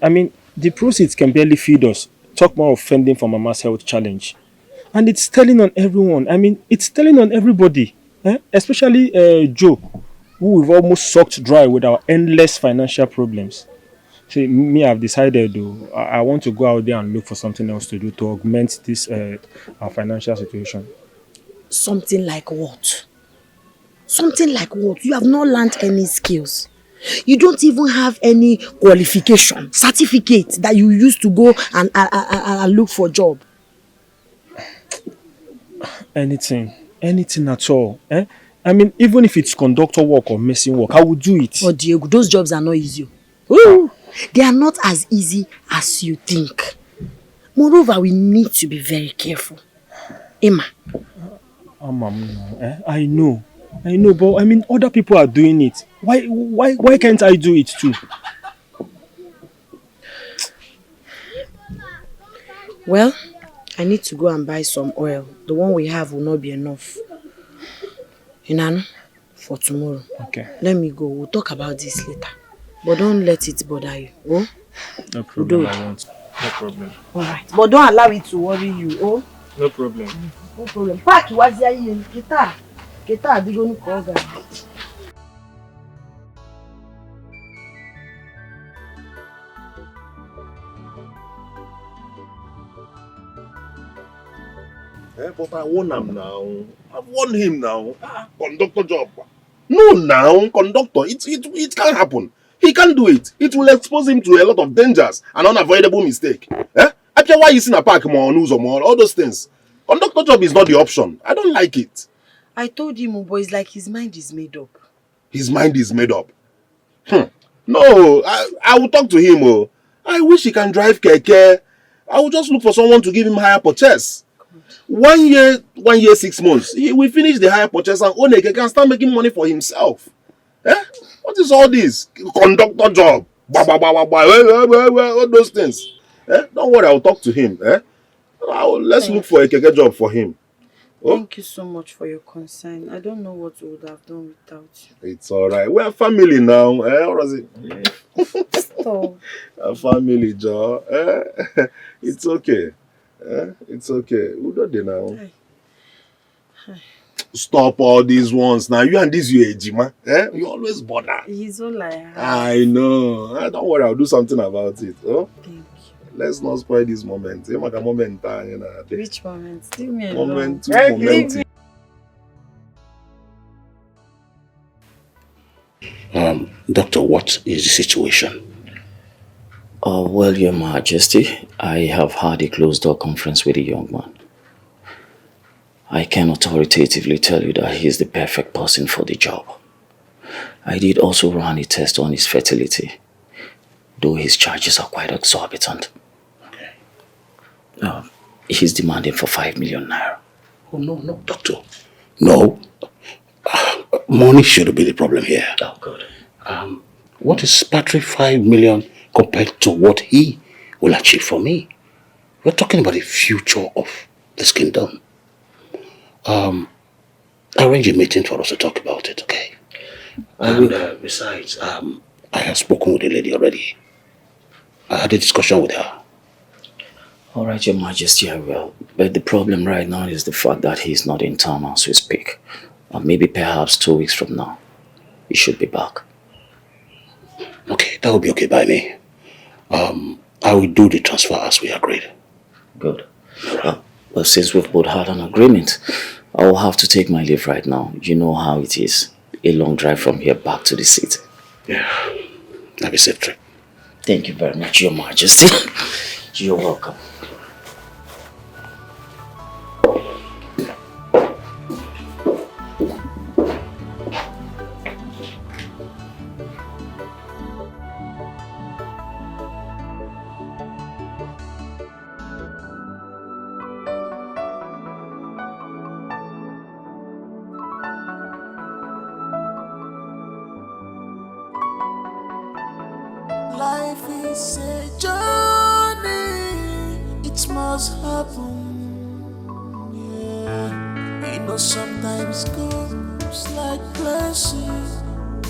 I mean, the proceeds can barely feed us. Talk more of fending for Mama's health challenge. And it's telling on everyone. I mean, it's telling on everybody. Especially Joe, who we've almost sucked dry with our endless financial problems. See, me, I've decided though, I want to go out there and look for something else to do to augment this our financial situation. Something like what? Something like what? You have not learned any skills. You don't even have any qualification, certificate that you use to go and look for a job. Anything at all. Eh? I mean, even if it's conductor work or messing work, I will do it. Oh, Diego, those jobs are not easy. Ooh, they are not as easy as you think. Moreover, we need to be very careful. Emma. I know, but I mean, other people are doing it. Why can't I do it too? Well, I need to go and buy some oil. The one we have will not be enough. Inano, for tomorrow. Okay. Let me go. We'll talk about this later. But don't let it bother you. Oh? No problem, I won't. No problem. Alright. But don't allow it to worry you. Oh? No problem. No problem. Pack what's here. Kita, digo no koga. But I warn him now. I've warned him now. Conductor job. No, now, conductor. It can't happen. He can't do it. It will expose him to a lot of dangers and unavoidable mistake. After why you in a park more news or more, all those things. Conductor job is not the option. I don't like it. I told him, but it's like his mind is made up. His mind is made up. No, I will talk to him. Oh. I wish he can drive keke. I will just look for someone to give him higher purchase. 1 year, 6 months. He will finish the higher purchase and own a keke and start making money for himself. What is all this? Conductor job. All those things. Don't worry, I will talk to him. Let's look for a keke job for him. Thank you so much for your concern. I don't know what we would have done without you. It's alright. We're a family now. What is it? Stop. A family, Joe. It's okay. It's okay. Who do they now? Stop all these ones now. You and this you Ejima. You always bother. He's all like I know. Don't worry, I'll do something about it. Oh? Thank you. Let's not spoil this moment. Which moment? Leave me alone. Moment to moment. Doctor, what is the situation? Well, Your Majesty, I have had a closed-door conference with the young man. I can authoritatively tell you that he is the perfect person for the job. I did also run a test on his fertility, though his charges are quite exorbitant. Okay. He's demanding for 5 million naira. Oh, no, doctor. No. Money shouldn't be the problem here. Oh, good. What is Patrick 5 million compared to what he will achieve for me? We're talking about the future of this kingdom. Arrange a meeting for us to talk about it, okay? And besides, I have spoken with the lady already. I had a discussion with her. All right, Your Majesty, I will. But the problem right now is the fact that he's not in town as we speak. Maybe perhaps 2 weeks from now, he should be back. Okay, that will be okay by me. I will do the transfer as we agreed. Good. Well, since we've both had an agreement, I will have to take my leave right now. You know how it is. A long drive from here back to the city. Yeah. Have a safe trip. Thank you very much, Your Majesty. You're welcome. Life is a journey, it must happen. Yeah, you know, sometimes it comes like blessing,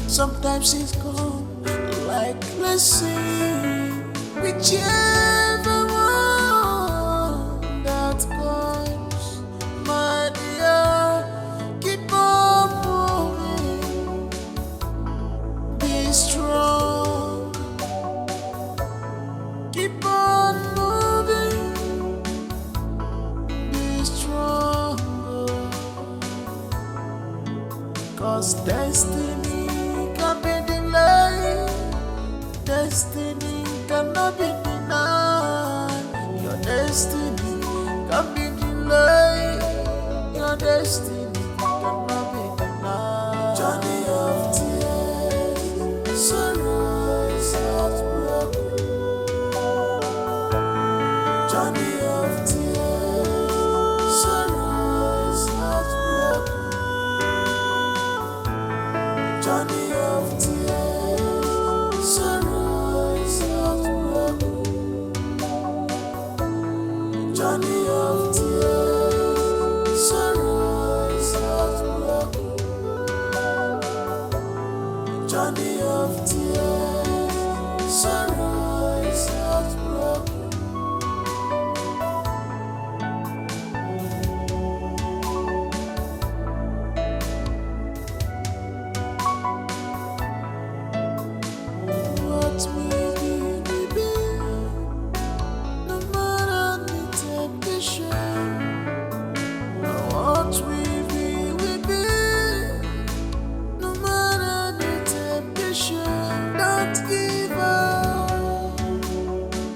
sometimes it comes like blessing. Whichever one that comes, my dear, keep on moving, be strong. Keep on moving, be stronger. 'Cause destiny can be delayed, destiny cannot be denied. Your destiny can be delayed, your your destiny cannot be denied. Journey of tears, sunrise heartbroken. Journey of tears, sunrise heartbroken. Journey of tears, sunrise heartbroken. Journey of tears, sunrise heartbroken. Journey of tears, sunrise heartbroken. What will be, no matter the temptation. What we be, no matter the temptation. Don't give up,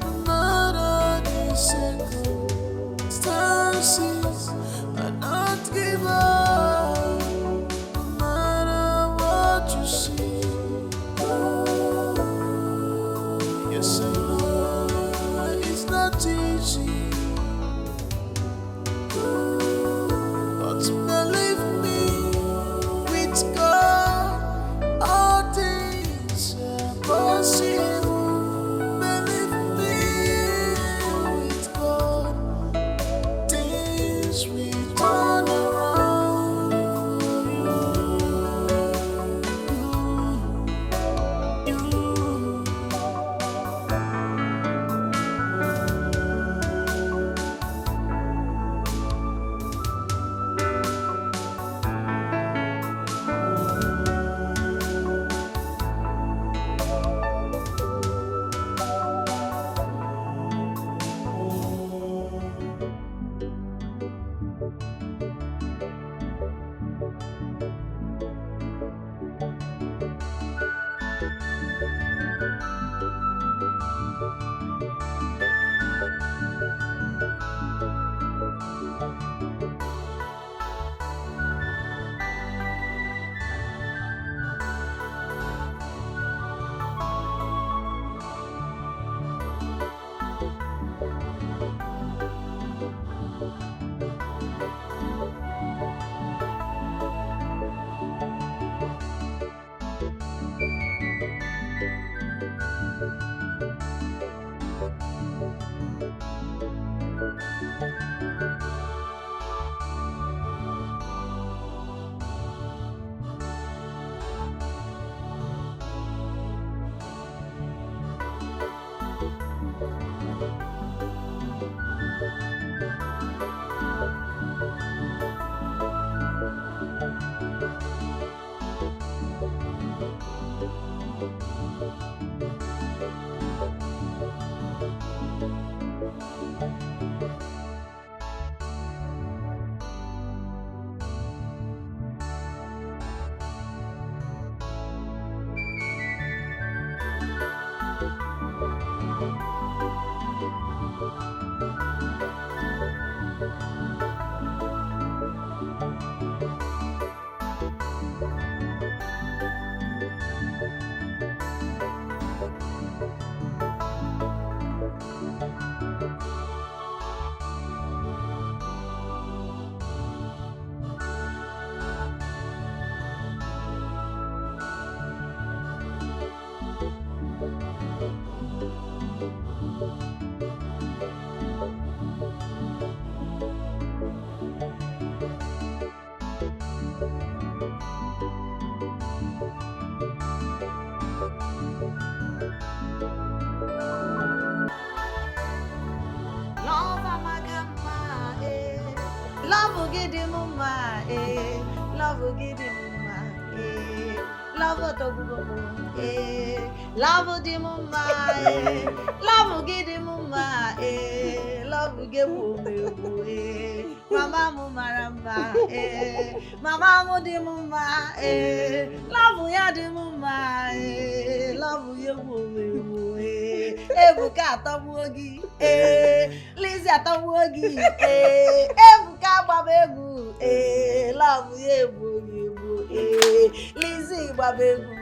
no matter the circumstances. And not give up, no matter what you see. Yes, I know it's not easy. But believe me, with God, all things are possible. Believe me, with God, things will turn around for you. Love get him mama, eh. Love get him mama, eh. Love to go, eh. Love the mama, eh. Love get him mama, eh. Love get him, eh. Mama mumaramba, eh. Mama mudi mama, eh. Love ya the mama, eh. Love you, eh. Ebuka tabuogi, eh. Lizzy tabuogi, eh. Ebuka babegu, love you, Lizzie babegu,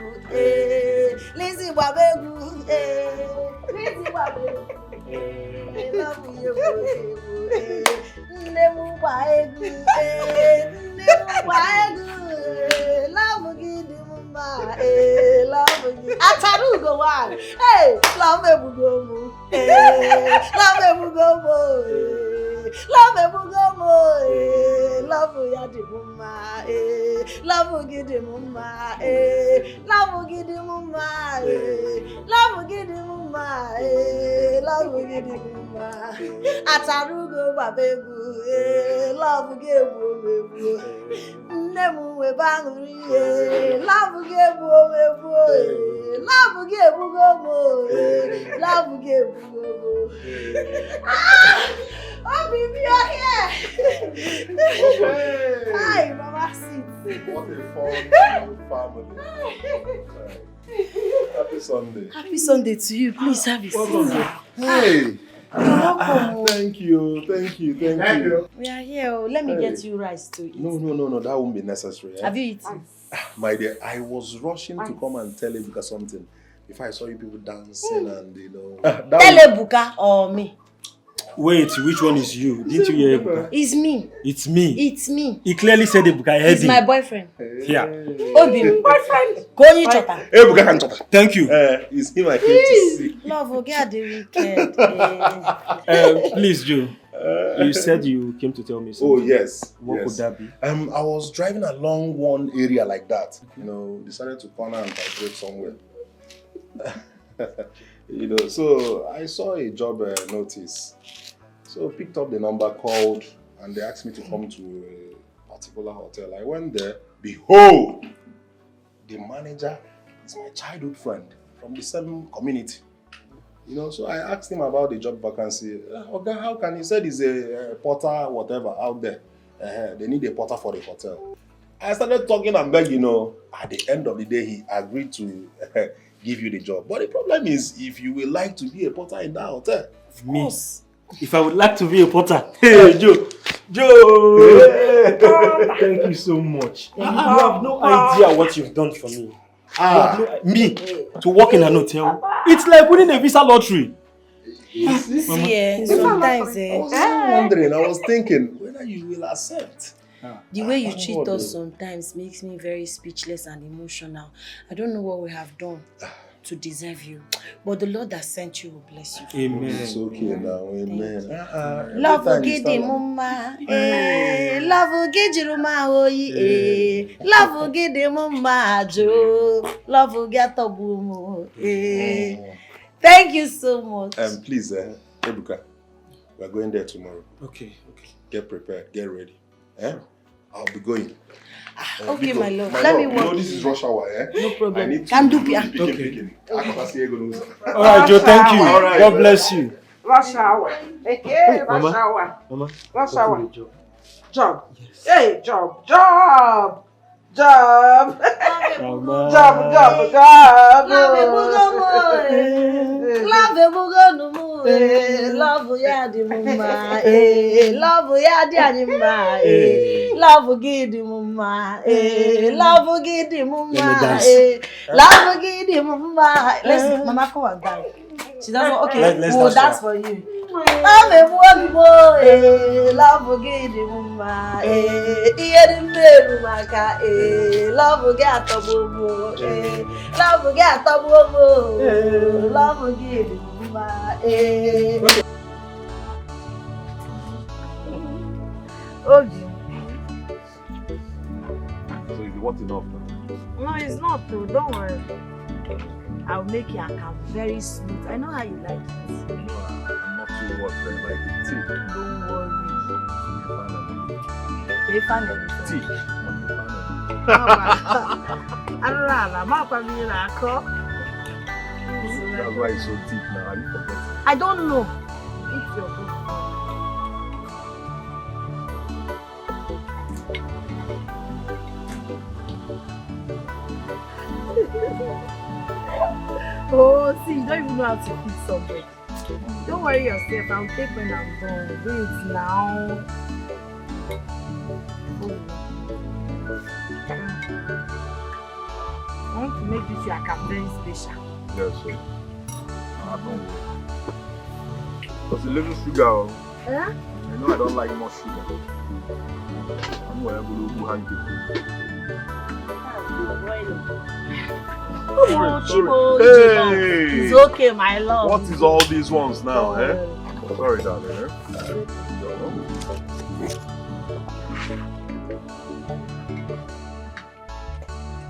Lizzie babegu, Lizzie babegu, love you, Nemu baegu, love you, mama, love you. Ataru go one, love me bugomo, love me bugomo, love me bugomo, love ya di mama, love gidi mama, love gidi mama, love gidi mama, love gidi mama. Ataru go babebu, love gebu bebu, nemu we banguri, love gebu bebu, love gebu gomo, love gebu gomo. Oh, baby, you're here. Hi, Mama, sit. What a fun family. Happy Sunday. Happy Sunday to you. Please have a seat. Hey. Welcome. Thank you. We are here. Let me get you rice to eat. No, that won't be necessary. Have you eaten? My dear, I was rushing to come and tell Ebuka something. If I saw you people dancing and Tell Ebuka or me. Wait, which one is you? Didn't you hear Ebuka? It's me. It's me. It's me. He clearly said Ebuka. I heard He's him. my boyfriend. Yeah. Obi, boyfriend. Go on, chota. Ebuka can chota. Thank you. It's him I came to see. Love, forget the weekend. Please, Joe. You said you came to tell me something. Oh, yes. What could that be? I was driving along one area like that. Decided to corner and vibrate somewhere. So I saw a job notice. So picked up the number, called, and they asked me to come to a particular hotel. I went there. Behold, the manager is my childhood friend from the same community. So I asked him about the job vacancy. Okay, how can he said he's a porter, whatever, out there. They need a porter for the hotel. I started talking and begging, At the end of the day, he agreed to give you the job. But the problem is, if you would like to be a porter in that hotel. Of course. If I would like to be a porter. Hey, Joe. Thank you so much. You have no idea what you've done for me. Me, to work in an hotel, it's like winning a visa lottery. Sometimes I was wondering, I was thinking whether you will accept. The way you treat us sometimes makes me very speechless and emotional. I don't know what we have done to deserve you, but the Lord that sent you will bless you. Amen. It's okay now, amen. Love gidi mama, love gidi ruma oyi, love gidi mama jo, love gato bumo. Thank you so much. Please, Ebuka, we're going there tomorrow. Okay. Get prepared, get ready. I'll be going. Okay, my love. Let me walk. This is rush hour, No problem. I need to Can do picking. All right, Joe, thank you. Right. God bless you. Rush hour. Hey, rush hour. Mama. Rush hour. Job. Yes. Hey, job. Mama. Job. Love ya di mama, love ya di anima, love gidi mama, love gidi mama, love gidi mama. Let's, Mama, come and dance. She doesn't. Okay, we'll dance for you. Love gidi mama, love gato bobo, love gato bobo, love gidi mama. Oh, So is the what enough now? no, it's not too. Don't worry. I'll make your account very smooth. I know how you like it. No, I'm not too what I like tea. Don't worry. Tea. I don't know. I'm not going to That's why it's so deep now. Have you forgotten? I don't know. It's your book. Oh, see, you don't even know how to eat something. Don't worry yourself. I'll take when I'm done. Wait now. I want to make this your account very special. Yes, sir. I don't worry. Because a little sugar. Yeah? I know I don't like much sugar. I'm going to go hungry. Hey! It's okay, my love. What is all these ones now, eh? Sorry, darling, eh?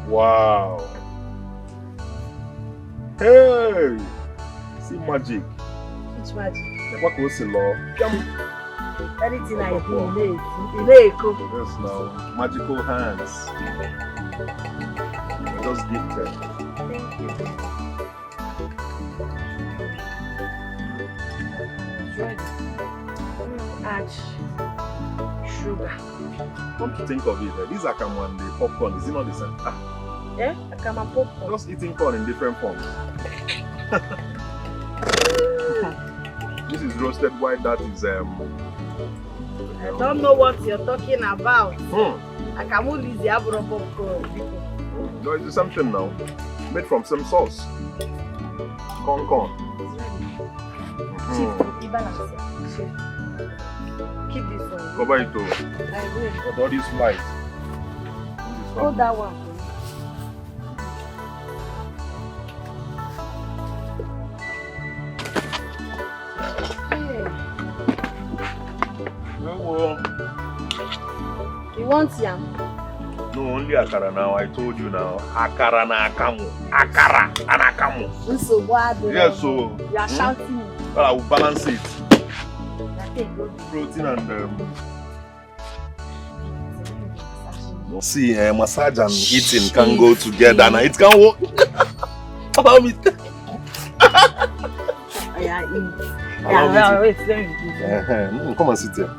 Wow. Hey! See magic. Which magic? What goes in law? Anything I do, Yes, now. Magical hands. You're just gifted. Thank you. Add sugar. Come to think of it, these are and the popcorn, is it not the same? Ah. Yeah, Akama popcorn. Just eating corn in different forms. This is roasted white, that is I don't know what you're talking about. Akamu is the abro popcorn. No, it's the same thing now. Made from some sauce. Corn. Keep this one. Cover it too. I will. But all these flies. Hold that one. You want yam? No, only akara now. I told you now. Akara na akamu. Akara and akamu. So what? Yes, so. You are shouting. Well, I will balance it. Protein and see, massage and eating can go together now. It can work. Allow me. Wait, let me come and sit here.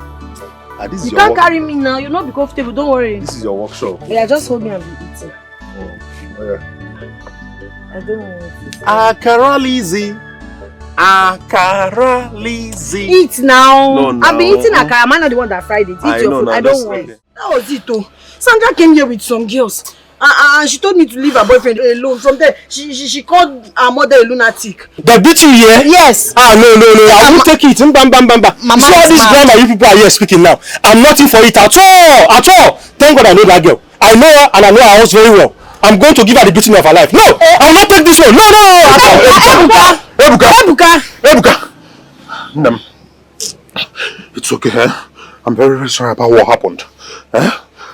This is you your can't carry me now. You'll not be comfortable. Don't worry. This is your workshop. Yeah, just hold me and be eating. I don't want to. Akara Lizzy. Akara Lizzy. Eat now. No, I've been eating akara. I'm not the one that fried it. Eat your food. I don't want. That was it, though. Sandra came here with some girls. And she told me to leave her boyfriend alone. From there, she called her mother a lunatic. They beat you here? Yes. No. I will take it. Bam. Mama, see all this grammar you people are here speaking now. I'm not in for it at all. Thank God I know that girl. I know her and I know her house very well. I'm going to give her the beating of her life. No, I will not take this one. No. Ebuka. It's okay, eh? I'm very, very sorry about what happened. Eh?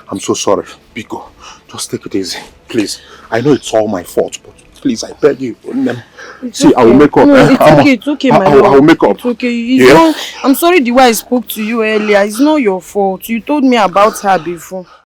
I'm so sorry. Biko, just take it easy, please. I know it's all my fault, but please, I beg you. See, okay. I will make up. No, it's okay, my love. I will make up. It's okay. I'm sorry the way I spoke to you earlier. It's not your fault. You told me about her before.